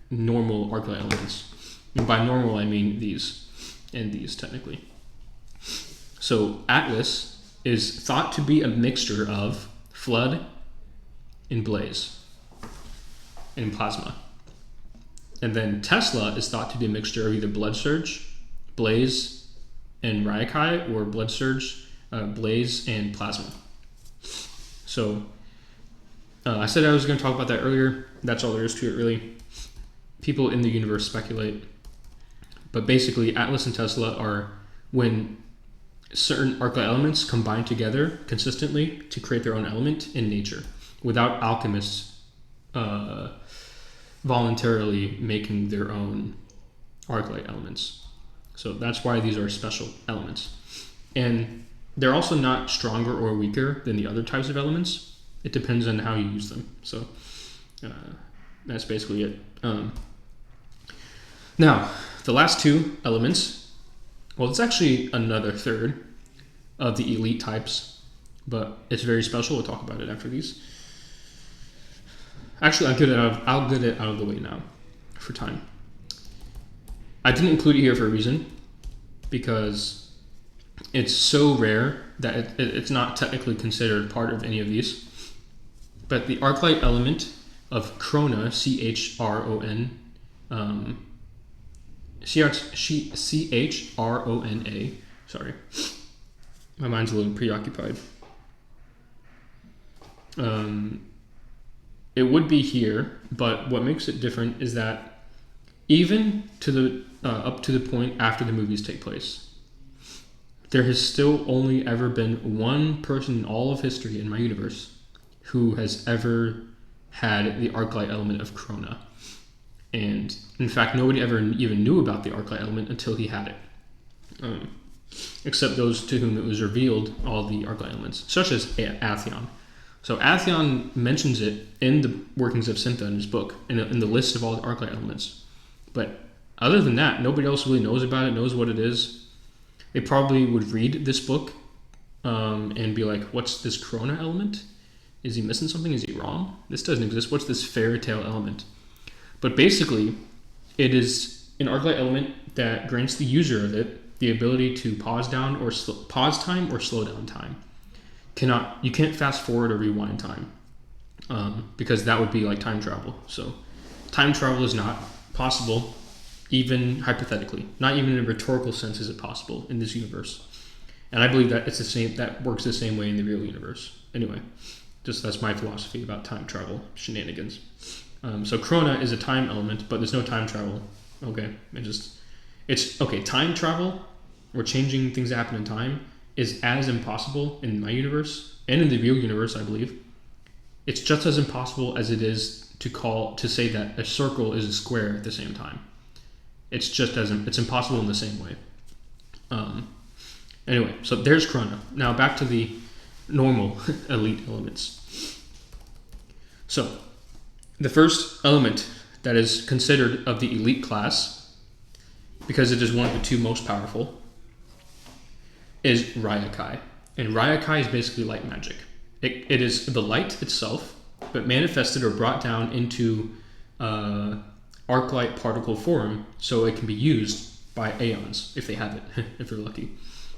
normal arclight elements. And by normal, I mean these and these technically. So Atlas is thought to be a mixture of flood and blaze and plasma. And then Tesla is thought to be a mixture of either blood surge, blaze, and Raikai, or blood surge, blaze, and plasma. So I said I was going to talk about that earlier. That's all there is to it, really. People in the universe speculate. But basically, Atlas and Tesla are when certain arclight elements combine together consistently to create their own element in nature, without alchemists voluntarily making their own arclight elements. So that's why these are special elements. And they're also not stronger or weaker than the other types of elements. It depends on how you use them. So that's basically it. Now, the last two elements, well, it's actually another third of the elite types, but it's very special. We'll talk about it after these. Actually, I'll get it out of the way now for time. I didn't include it here for a reason, because it's so rare that it's not technically considered part of any of these. But the arclight element of Chrona, C-H-R-O-N, C-H-R-O-N-A, sorry. My mind's a little preoccupied. It would be here, but what makes it different is that even to the up to the point after the movies take place, there has still only ever been one person in all of history in my universe who has ever had the arclight element of Chrona. And in fact, nobody ever even knew about the arclight element until he had it. Except those to whom it was revealed, all the arclight elements, such as Atheon. So Atheon mentions it in the workings of Syntha in his book, in the list of all the arclight elements. But other than that, nobody else really knows about it, knows what it is. They probably would read this book and be like, what's this Chrona element? Is he missing something? Is he wrong? This doesn't exist. What's this fairy tale element? But basically, it is an arclight element that grants the user of it the ability to pause time or slow down time. You can't fast forward or rewind time, because that would be like time travel. So time travel is not possible, even hypothetically. Not even in a rhetorical sense is it possible in this universe. And I believe that it's the same. That works the same way in the real universe. Anyway, that's my philosophy about time travel shenanigans. So Krona is a time element, but there's no time travel. Okay, it's okay. Time travel, or changing things that happen in time, is as impossible in my universe and in the real universe, I believe. It's just as impossible as it is to say that a circle is a square at the same time. It's impossible in the same way. Anyway, so there's Krona. Now back to the normal elite elements. So the first element that is considered of the elite class, because it is one of the two most powerful, is Ryakai. And Ryakai is basically light magic. It is the light itself, but manifested or brought down into arc-light particle form, so it can be used by Aeons, if they have it, if they're lucky,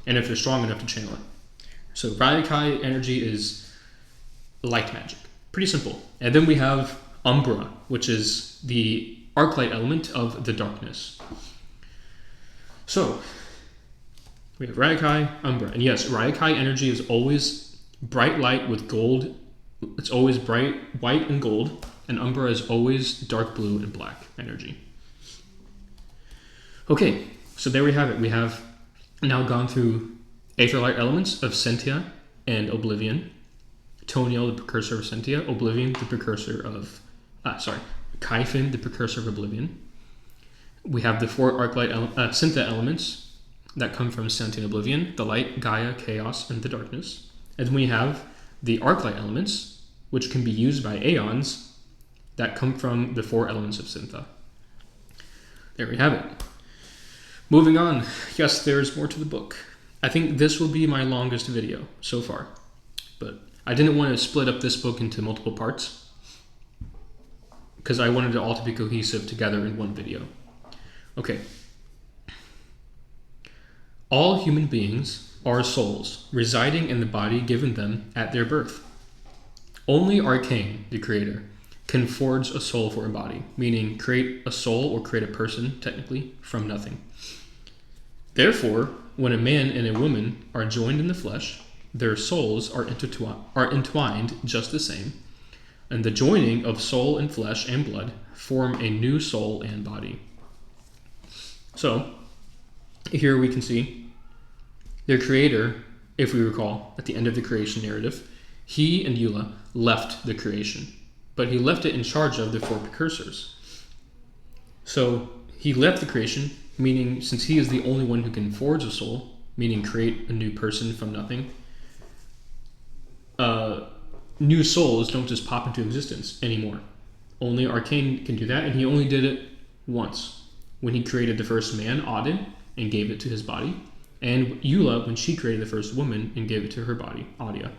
and if they're strong enough to channel it. So Ryakai energy is light magic. Pretty simple. And then we have Umbra, which is the arc-light element of the darkness. So we have Ryakai, Umbra. And yes, Ryakai energy is always bright light with gold. It's always bright white and gold. And Umbra is always dark blue and black energy. Okay, so there we have it. We have now gone through Aetherlight elements of Syntha and Oblivion. Toniel, the precursor of Syntha. Oblivion, the precursor of... Kaifin, the precursor of Oblivion. We have the four Arclight Syntha elements that come from Syntha and Oblivion. The light, Gaia, chaos, and the darkness. And then we have the Arclight elements, which can be used by Aeons, that come from the four elements of Syntha. There we have it. Moving on. Yes, there's more to the book. I think this will be my longest video so far, but I didn't want to split up this book into multiple parts because I wanted it all to be cohesive together in one video. Okay. All human beings are souls residing in the body given them at their birth. Only Arcane, the creator, can forge a soul for a body, meaning create a soul or create a person, technically, from nothing. Therefore, when a man and a woman are joined in the flesh, their souls are entwined just the same, and the joining of soul and flesh and blood form a new soul and body. So, here we can see their creator, if we recall, at the end of the creation narrative, he and Eula left the creation, but he left it in charge of the four precursors. So, he left the creation, meaning since he is the only one who can forge a soul, meaning create a new person from nothing, new souls don't just pop into existence anymore. Only Arcane can do that, and he only did it once, when he created the first man, Auden, and gave it to his body, and Eula when she created the first woman and gave it to her body, Adia.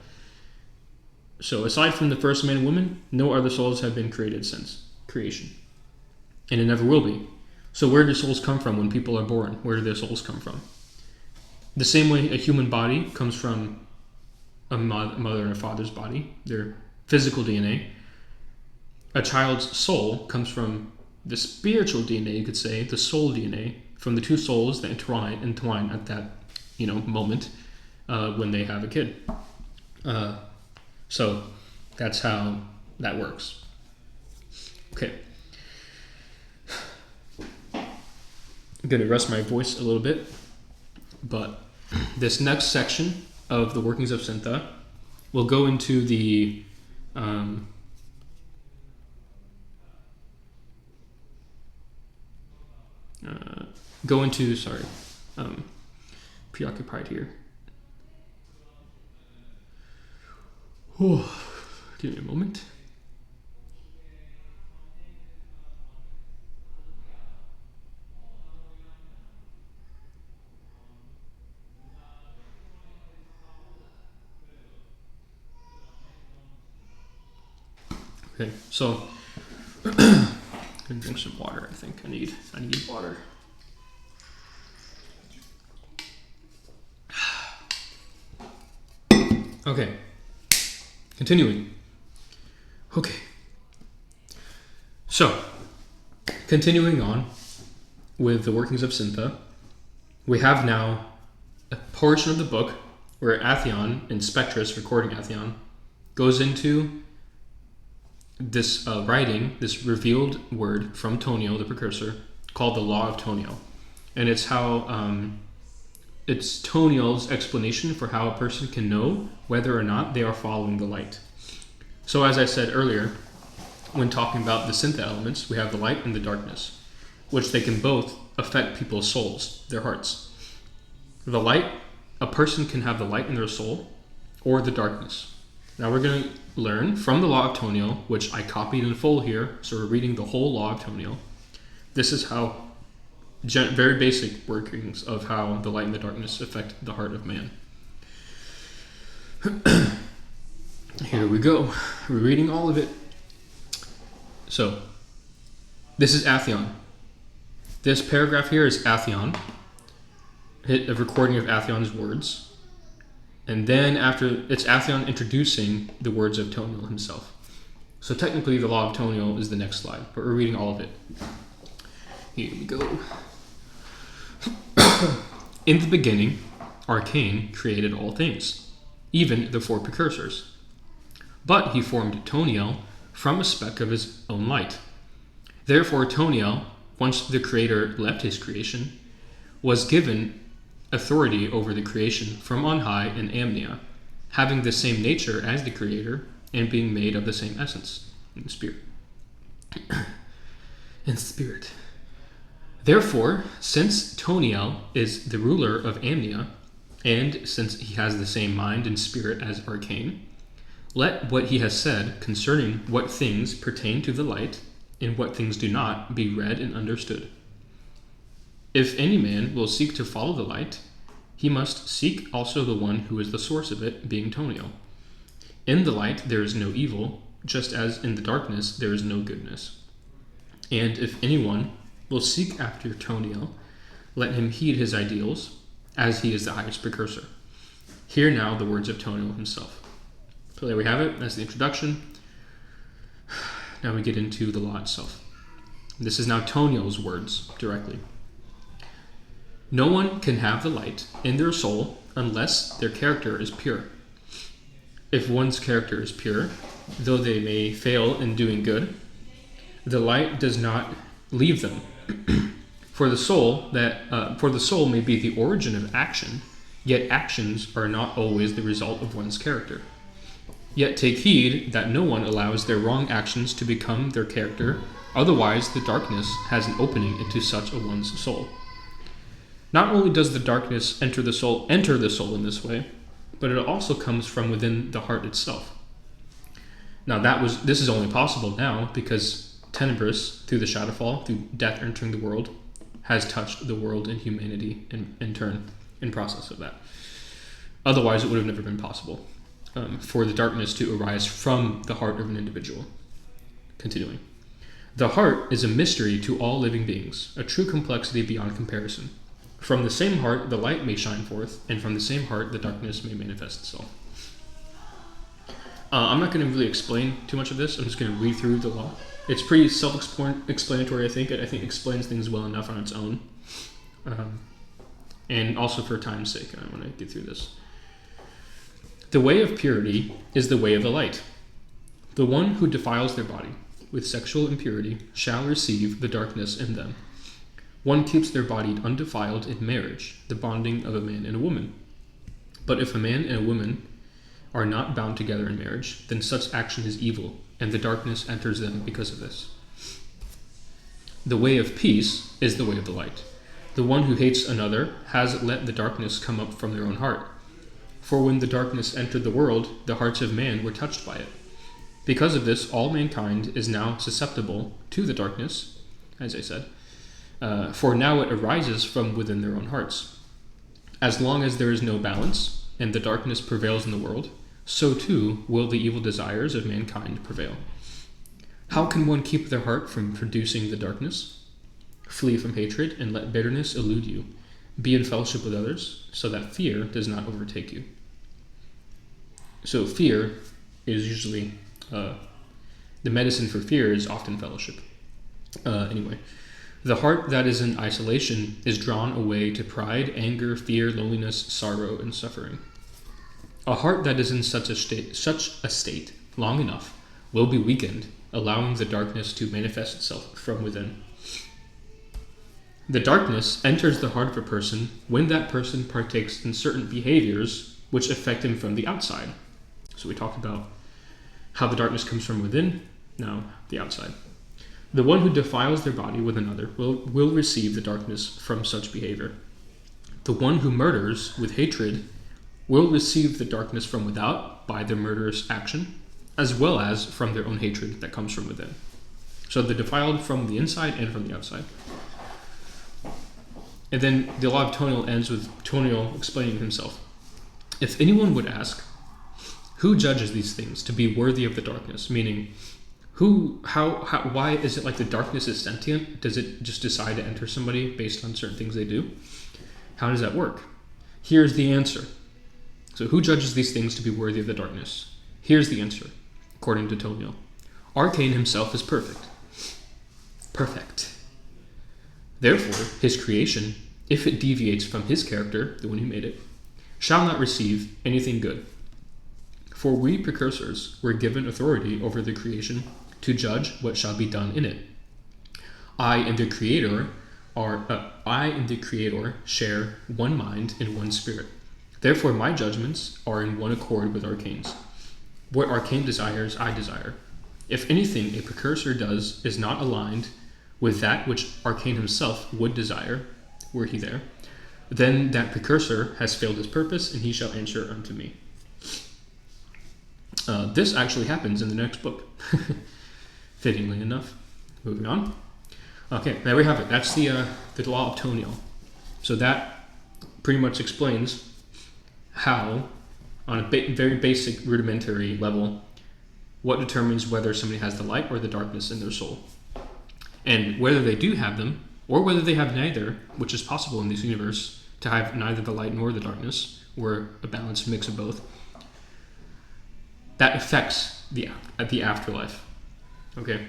So aside from the first man and woman, no other souls have been created since creation, and it never will be. So where do souls come from when people are born? Where do their souls come from? The same way a human body comes from a mother and a father's body, their physical DNA. A child's soul comes from the spiritual DNA, you could say, the soul DNA, from the two souls that entwine at that, moment when they have a kid. So that's how that works. Okay. I'm going to rest my voice a little bit, but this next section of the workings of Syntha will go into the preoccupied here. Give me a moment. Okay, so I'm gonna drink some water. I think I need water. Okay, continuing. Okay, so continuing on with the workings of Syntha, we have now a portion of the book where Atheon and Spectrus, recording Atheon, goes into this writing, this revealed word from Tonio, the precursor, called the Law of Tonio. And it's how it's Tonio's explanation for how a person can know whether or not they are following the light. So as I said earlier, when talking about the Syntha elements, we have the light and the darkness, which they can both affect people's souls, their hearts. The light, a person can have the light in their soul or the darkness. Now we're going to learn from the Law of Tonio, which I copied in full here, so we're reading the whole Law of Tonio. This is how very basic workings of how the light and the darkness affect the heart of man. Here we go. We're reading all of it. So, this is Atheon. This paragraph here is Atheon, a recording of Atheon's words. And then after, it's Atheon introducing the words of Tonio himself. So technically the Law of Tonio is the next slide, but we're reading all of it. Here we go. In the beginning, Arcane created all things, even the four precursors. But he formed Toniel from a speck of his own light. Therefore Toniel, once the creator left his creation, was given authority over the creation from on high in Amnia, having the same nature as the creator and being made of the same essence, in spirit. In spirit. Therefore, since Toniel is the ruler of Amnia, and since he has the same mind and spirit as Arcane, let what he has said concerning what things pertain to the light and what things do not be read and understood. If any man will seek to follow the light, he must seek also the one who is the source of it, being Tonio. In the light there is no evil, just as in the darkness there is no goodness. And if anyone will seek after Tonio, let him heed his ideals, as he is the highest precursor. Hear now the words of Tonio himself. So there we have it. That's the introduction. Now we get into the law itself. This is now Tonio's words directly. No one can have the light in their soul unless their character is pure. If one's character is pure, though they may fail in doing good, the light does not leave them. For the soul may be the origin of action, yet actions are not always the result of one's character. Yet take heed that no one allows their wrong actions to become their character, otherwise the darkness has an opening into such a one's soul. Not only does the darkness enter the soul in this way, but it also comes from within the heart itself. Now this is only possible now because Tenebris, through the Shadowfall, through death entering the world, has touched the world and humanity in turn, in process of that. Otherwise it would have never been possible for the darkness to arise from the heart of an individual. Continuing. The heart is a mystery to all living beings, a true complexity beyond comparison. From the same heart the light may shine forth, and from the same heart the darkness may manifest itself. I'm not going to really explain too much of this. I'm just going to read through the law. It's pretty self-explanatory, I think. I think it explains things well enough on its own. And also for time's sake, I want to get through this. The way of purity is the way of the light. The one who defiles their body with sexual impurity shall receive the darkness in them. One keeps their body undefiled in marriage, the bonding of a man and a woman. But if a man and a woman are not bound together in marriage, then such action is evil, and the darkness enters them because of this. The way of peace is the way of the light. The one who hates another has let the darkness come up from their own heart. For when the darkness entered the world, the hearts of man were touched by it. Because of this, all mankind is now susceptible to the darkness, as I said, for now it arises from within their own hearts. As long as there is no balance, and the darkness prevails in the world, so too will the evil desires of mankind prevail. How can one keep their heart from producing the darkness? Flee from hatred and let bitterness elude you. Be in fellowship with others, so that fear does not overtake you. So fear is usually, the medicine for fear is often fellowship. Anyway, the heart that is in isolation is drawn away to pride, anger, fear, loneliness, sorrow, and suffering. A heart that is in such a state long enough will be weakened allowing the darkness to manifest itself from within. The darkness enters the heart of a person when that person partakes in certain behaviors which affect him from the outside. So we talked about how the darkness comes from within, now the outside. The one who defiles their body with another will receive the darkness from such behavior. The one who murders with hatred will receive the darkness from without by their murderous action, as well as from their own hatred that comes from within. So they're defiled from the inside and from the outside. And then the law of Toniel ends with Toniel explaining himself. If anyone would ask, who judges these things to be worthy of the darkness? Meaning, why is it like the darkness is sentient? Does it just decide to enter somebody based on certain things they do? How does that work? Here's the answer. So who judges these things to be worthy of the darkness? Here's the answer, according to Toniel. Arcane himself is perfect. Perfect. Therefore, his creation, if it deviates from his character, the one who made it, shall not receive anything good. For we precursors were given authority over the creation to judge what shall be done in it. I and the Creator share one mind and one spirit. Therefore, my judgments are in one accord with Arcane's. What Arcane desires, I desire. If anything a precursor does is not aligned with that which Arcane himself would desire, were he there, then that precursor has failed his purpose, and he shall answer unto me. This actually happens in the next book, fittingly enough. Moving on. Okay, there we have it. That's the law of Toniel. So that pretty much explains how, on a very basic, rudimentary level, what determines whether somebody has the light or the darkness in their soul. And whether they do have them, or whether they have neither, which is possible in this universe, to have neither the light nor the darkness, or a balanced mix of both, that affects the afterlife. Okay?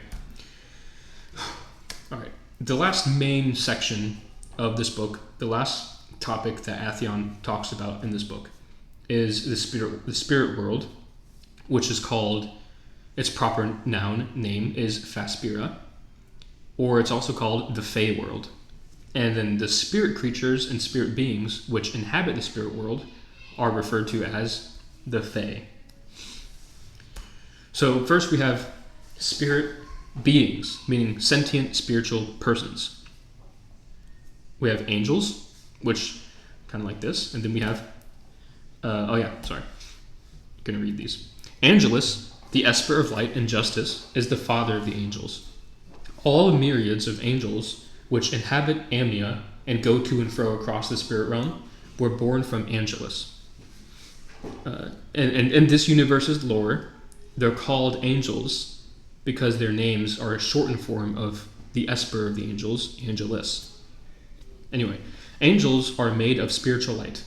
All right. The last main section of this book, the last topic that Atheon talks about in this book, is the spirit world, which is called, its proper name is Faspira, or it's also called the Fey world. And then the spirit creatures and spirit beings which inhabit the spirit world are referred to as the Fey. So first we have spirit beings, meaning sentient spiritual persons. We have angels, which kind of like this, and then we have, I'm going to read these. Angelus, the Esper of light and justice, is the father of the angels. All myriads of angels which inhabit Amnia and go to and fro across the spirit realm were born from Angelus. And in this universe's lore, they're called angels because their names are a shortened form of the Esper of the angels, Angelus. Anyway, angels are made of spiritual light.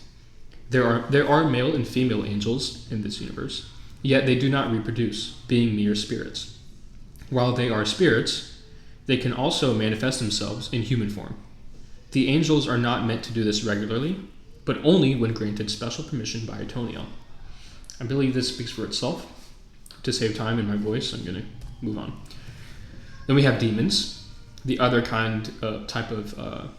There are male and female angels in this universe, yet they do not reproduce, being mere spirits. While they are spirits, they can also manifest themselves in human form. The angels are not meant to do this regularly, but only when granted special permission by Toniel. I believe this speaks for itself. To save time in my voice, I'm going to move on. Then we have demons, the other type of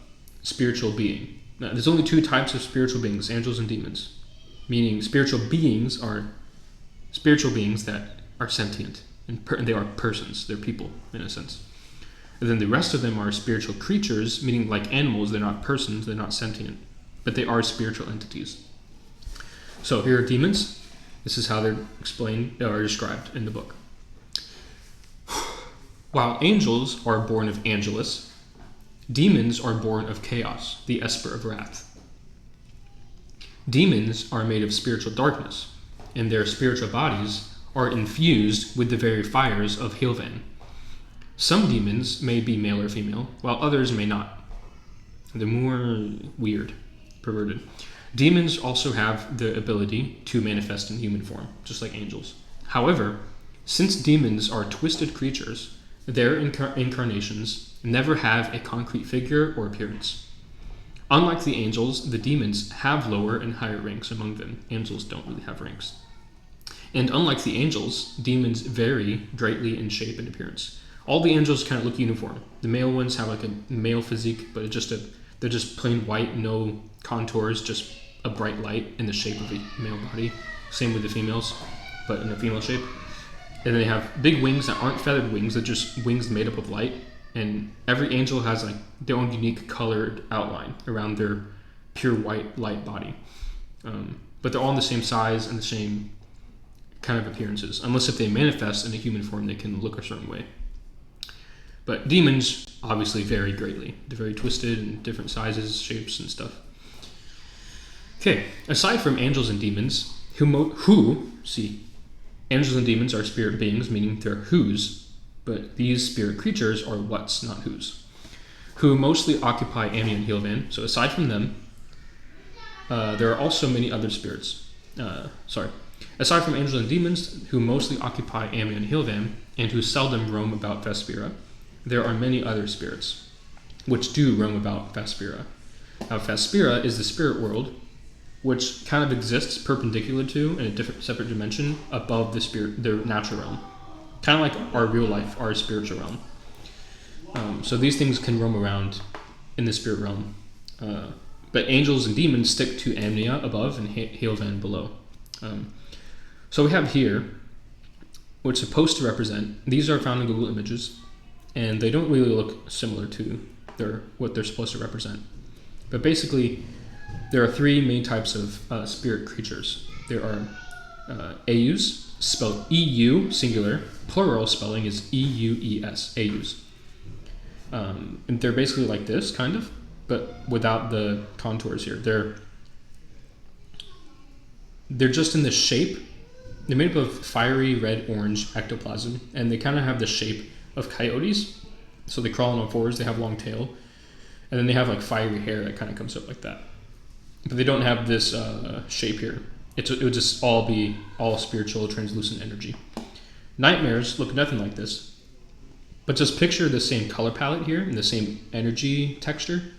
spiritual being. Now, there's only two types of spiritual beings, angels and demons, meaning spiritual beings are spiritual beings that are sentient, and they are persons, they're people in a sense. And then the rest of them are spiritual creatures, meaning like animals, they're not persons, they're not sentient, but they are spiritual entities. So here are demons. This is how they're explained or described in the book. While angels are born of Angelus, demons are born of chaos, the Esper of wrath. Demons are made of spiritual darkness, and their spiritual bodies are infused with the very fires of Hilvan. Some demons may be male or female, while others may not. They're more weird, perverted. Demons also have the ability to manifest in human form, just like angels. However, since demons are twisted creatures, their incarnations never have a concrete figure or appearance. Unlike the angels, the demons have lower and higher ranks among them. Angels don't really have ranks. And unlike the angels, demons vary greatly in shape and appearance. All the angels kind of look uniform. The male ones have like a male physique, but they're just plain white, no contours, just a bright light in the shape of a male body. Same with the females, but in a female shape. And they have big wings that aren't feathered wings, they're just wings made up of light. And every angel has like their own unique colored outline around their pure white light body. But they're all in the same size and the same kind of appearances. Unless if they manifest in a human form, they can look a certain way. But demons obviously vary greatly. They're very twisted and different sizes, shapes, and stuff. Okay, aside from angels and demons, angels and demons are spirit beings, meaning they're whos, but these spirit creatures are whats, not whos, who mostly occupy Amnia and Hilvan. So aside from them, there are also many other spirits. Aside from angels and demons, who mostly occupy Amnia and Hilvan, and who seldom roam about Vespera, there are many other spirits, which do roam about Vespera. Now, Vespera is the spirit world, which kind of exists perpendicular to, in a different separate dimension, above the natural realm. Kind of like our real life, our spiritual realm. So these things can roam around in the spirit realm. But angels and demons stick to Amnia above and Hilvan below. So we have here, what's supposed to represent, these are found in Google Images, and they don't really look similar to what they're supposed to represent. But basically, there are three main types of spirit creatures. There are Eus, spelled EU, singular. Plural spelling is EUES, Eus. And they're basically like this, kind of, but without the contours here. They're just in the shape. They're made up of fiery red-orange ectoplasm, and they kind of have the shape of coyotes. So they crawl on all fours, they have long tail, and then they have like fiery hair that kind of comes up like that. But they don't have this shape here. It would just all be all spiritual, translucent energy. Nightmares look nothing like this, but just picture the same color palette here and the same energy texture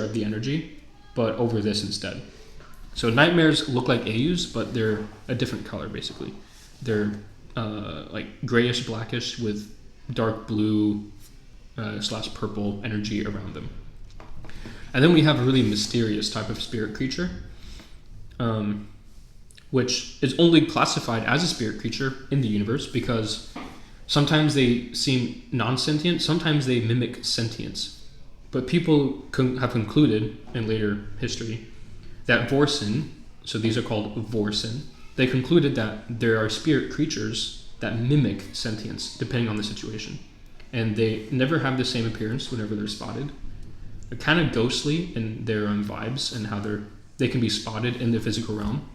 of the energy, but over this instead. So nightmares look like Eus, but they're a different color basically. They're like grayish, blackish with dark blue / purple energy around them. And then we have a really mysterious type of spirit creature, which is only classified as a spirit creature in the universe because sometimes they seem non-sentient, sometimes they mimic sentience. But people have concluded in later history that Vorsin, so these are called Vorsin, they concluded that there are spirit creatures that mimic sentience depending on the situation. And they never have the same appearance whenever they're spotted. They're kind of ghostly in their own vibes and how they can be spotted in the physical realm.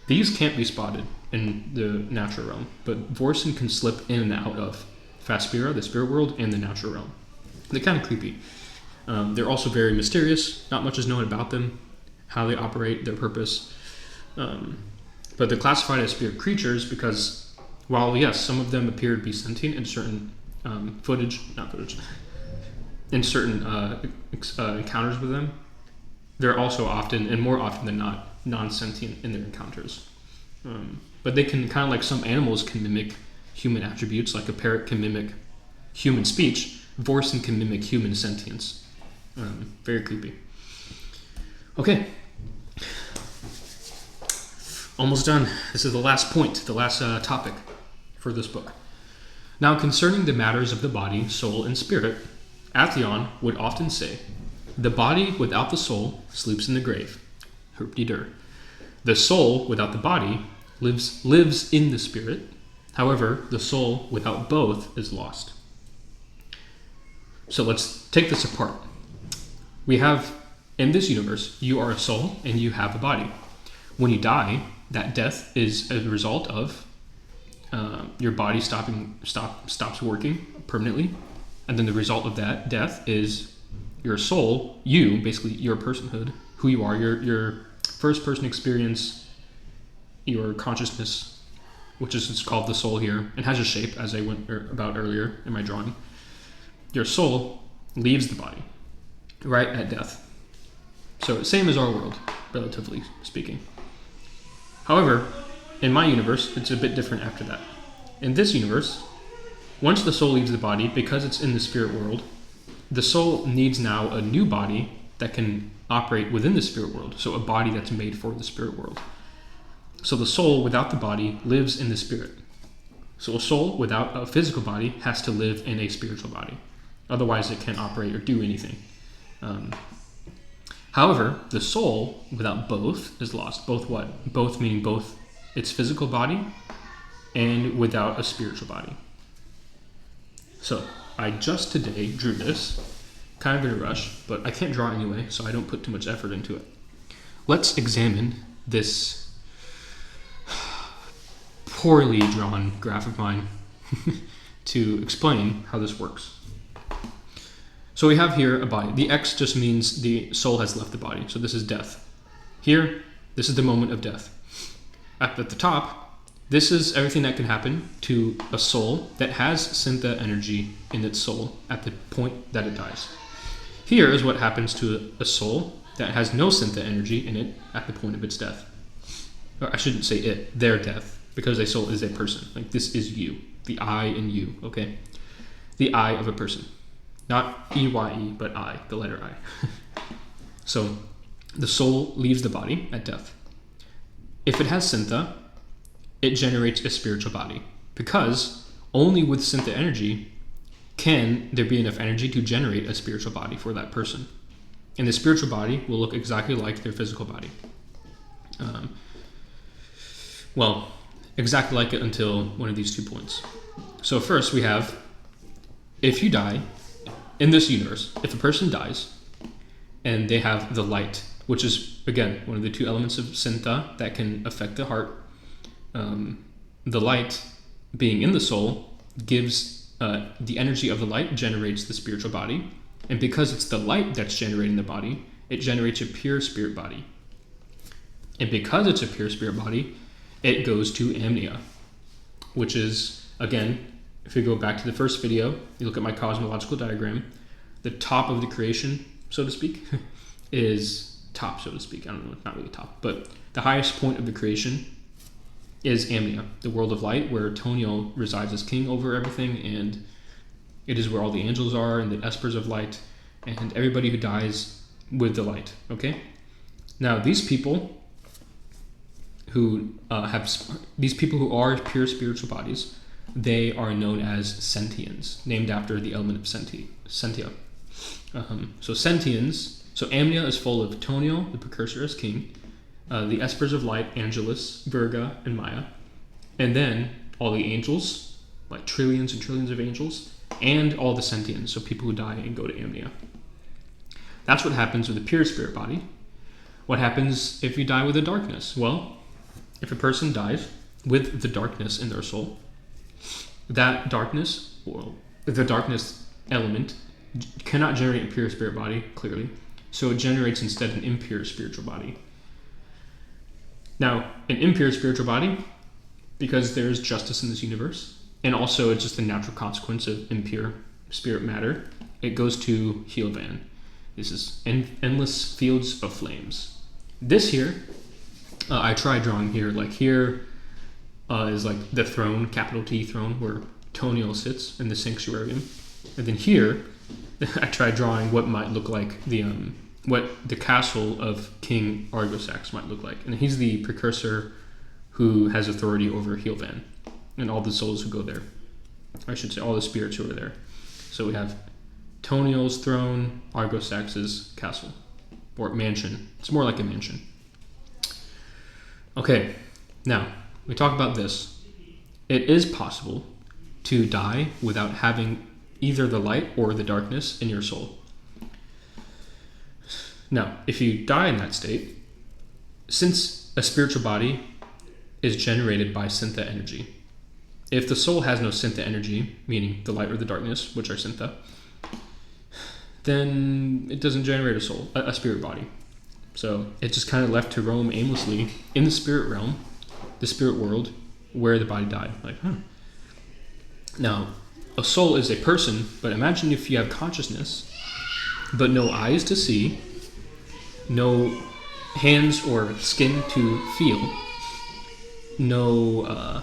These can't be spotted in the natural realm, but Vorsin can slip in and out of Vespera, the spirit world, and the natural realm. They're kind of creepy. They're also very mysterious. Not much is known about them, how they operate, their purpose. But they're classified as spirit creatures because while, yes, some of them appear to be sentient in certain in certain encounters with them, they're also often, and more often than not, non-sentient in their encounters. But they can, kind of like some animals can mimic human attributes, like a parrot can mimic human speech, Vorsin can mimic human sentience. Very creepy. Okay. Almost done. This is the last point, the last topic for this book. Now, concerning the matters of the body, soul, and spirit, Atheon would often say, the body without the soul sleeps in the grave. Herp-de-dur. The soul without the body lives in the spirit. However, the soul without both is lost. So let's take this apart. We have, in this universe, you are a soul and you have a body. When you die, that death is a result of your body stops working permanently, and then the result of that death is your soul, you, basically your personhood, who you are, your first person experience, your consciousness, which is called the soul here, and has a shape, as I went about earlier in my drawing. Your soul leaves the body right at death. So same as our world, relatively speaking. However, in my universe, it's a bit different after that. In this universe, once the soul leaves the body, because it's in the spirit world, the soul needs now a new body that can operate within the spirit world. So a body that's made for the spirit world. So the soul without the body lives in the spirit. So a soul without a physical body has to live in a spiritual body. Otherwise it can't operate or do anything. However, the soul without both is lost. Both what? Both meaning both its physical body and without a spiritual body. So I just today drew this, kind of in a rush, but I can't draw anyway, so I don't put too much effort into it. Let's examine this poorly drawn graph of mine to explain how this works. So we have here a body. The X just means the soul has left the body. So this is death. Here, this is the moment of death. At the top, this is everything that can happen to a soul that has Syntha energy in its soul at the point that it dies. Here is what happens to a soul that has no Syntha energy in it at the point of its death. Or I shouldn't say it, their death, because a soul is a person. Like this is you, the I in you, okay? The I of a person. Not E-Y-E, but I, the letter I. So the soul leaves the body at death. If it has Syntha, it generates a spiritual body, because only with Syntha energy can there be enough energy to generate a spiritual body for that person. And the spiritual body will look exactly like their physical body. Well, exactly like it until one of these 2 points. So first we have, if you die, in this universe, if a person dies and they have the light, which is, again, one of the 2 elements of Syntha that can affect the heart, the light being in the soul gives the energy of the light generates the spiritual body. And because it's the light that's generating the body, it generates a pure spirit body. And because it's a pure spirit body, it goes to Empyria, which is, again, if you go back to the first video, you look at my cosmological diagram, the top of the creation, so to speak, is top, so to speak. I don't know, not really top, but the highest point of the creation is Empyria, the world of light, where Toniel resides as king over everything, and it is where all the angels are, and the espers of light, and everybody who dies with the light, okay? Now, these people who are pure spiritual bodies, they are known as sentients, named after the element of sentia. So sentients, so Empyria is full of Toniel, the precursor as king, the espers of light, Angelus, Virga, and Maya, and then all the angels, like trillions and trillions of angels, and all the sentients, so people who die and go to Empyria. That's what happens with a pure spirit body. What happens if you die with the darkness? Well, if a person dies with the darkness in their soul, that darkness, well, the darkness element cannot generate a pure spirit body, clearly, so it generates instead an impure spiritual body. Now, an impure spiritual body, because there is justice in this universe, and also it's just a natural consequence of impure spirit matter, it goes to Hilvan. This is endless fields of flames. This here, I tried drawing here, like here is like the throne, capital T throne, where Toniel sits in the sanctuarium. And then here, I tried drawing what might look like what the castle of King Argosax might look like. And he's the precursor who has authority over Hilvan and all the souls who go there. I should say all the spirits who are there. So we have Toniel's throne, Argosax's castle, or mansion. It's more like a mansion. Okay, now we talk about this. It is possible to die without having either the light or the darkness in your soul. Now, if you die in that state, since a spiritual body is generated by Syntha energy, if the soul has no Syntha energy, meaning the light or the darkness, which are Syntha, then it doesn't generate a spirit body. So it's just kind of left to roam aimlessly in the spirit realm, the spirit world, where the body died. Like, Now, a soul is a person, but imagine if you have consciousness, but no eyes to see, no hands or skin to feel, no.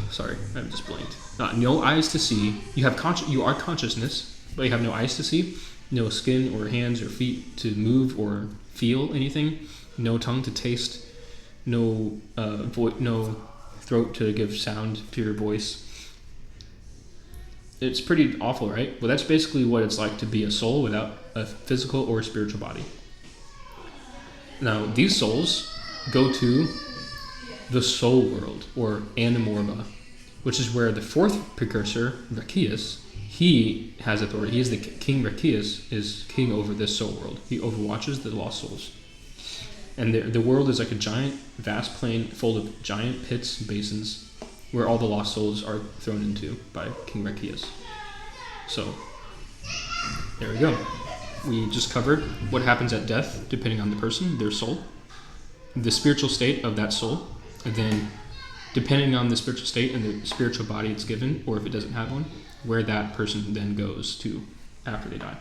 Sorry, I'm just blanked. No eyes to see. You have you are consciousness, but you have no eyes to see, no skin or hands or feet to move or feel anything, no tongue to taste, no no throat to give sound to your voice. It's pretty awful, right? Well, that's basically what it's like to be a soul without a physical or spiritual body. Now, these souls go to the soul world, or Animorba, which is where the fourth precursor, Rakias, he has authority. He is the king. Rakias is king over this soul world. He overwatches the lost souls. And the world is like a giant, vast plain full of giant pits and basins where all the lost souls are thrown into by King Rakias. So, there we go. We just covered what happens at death, depending on the person, their soul, the spiritual state of that soul, and then depending on the spiritual state and the spiritual body it's given, or if it doesn't have one, where that person then goes to after they die.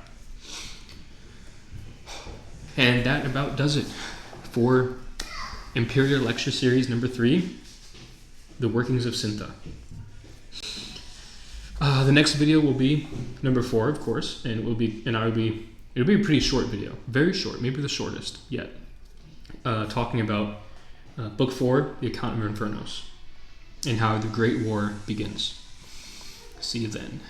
And that about does it for Empyria Lecture Series number 3, The Workings of Syntha. The next video will be number 4, of course, and it'll be a pretty short video, very short, maybe the shortest yet, talking about Book 4, The Account of Infernos, and how the Great War begins. See you then.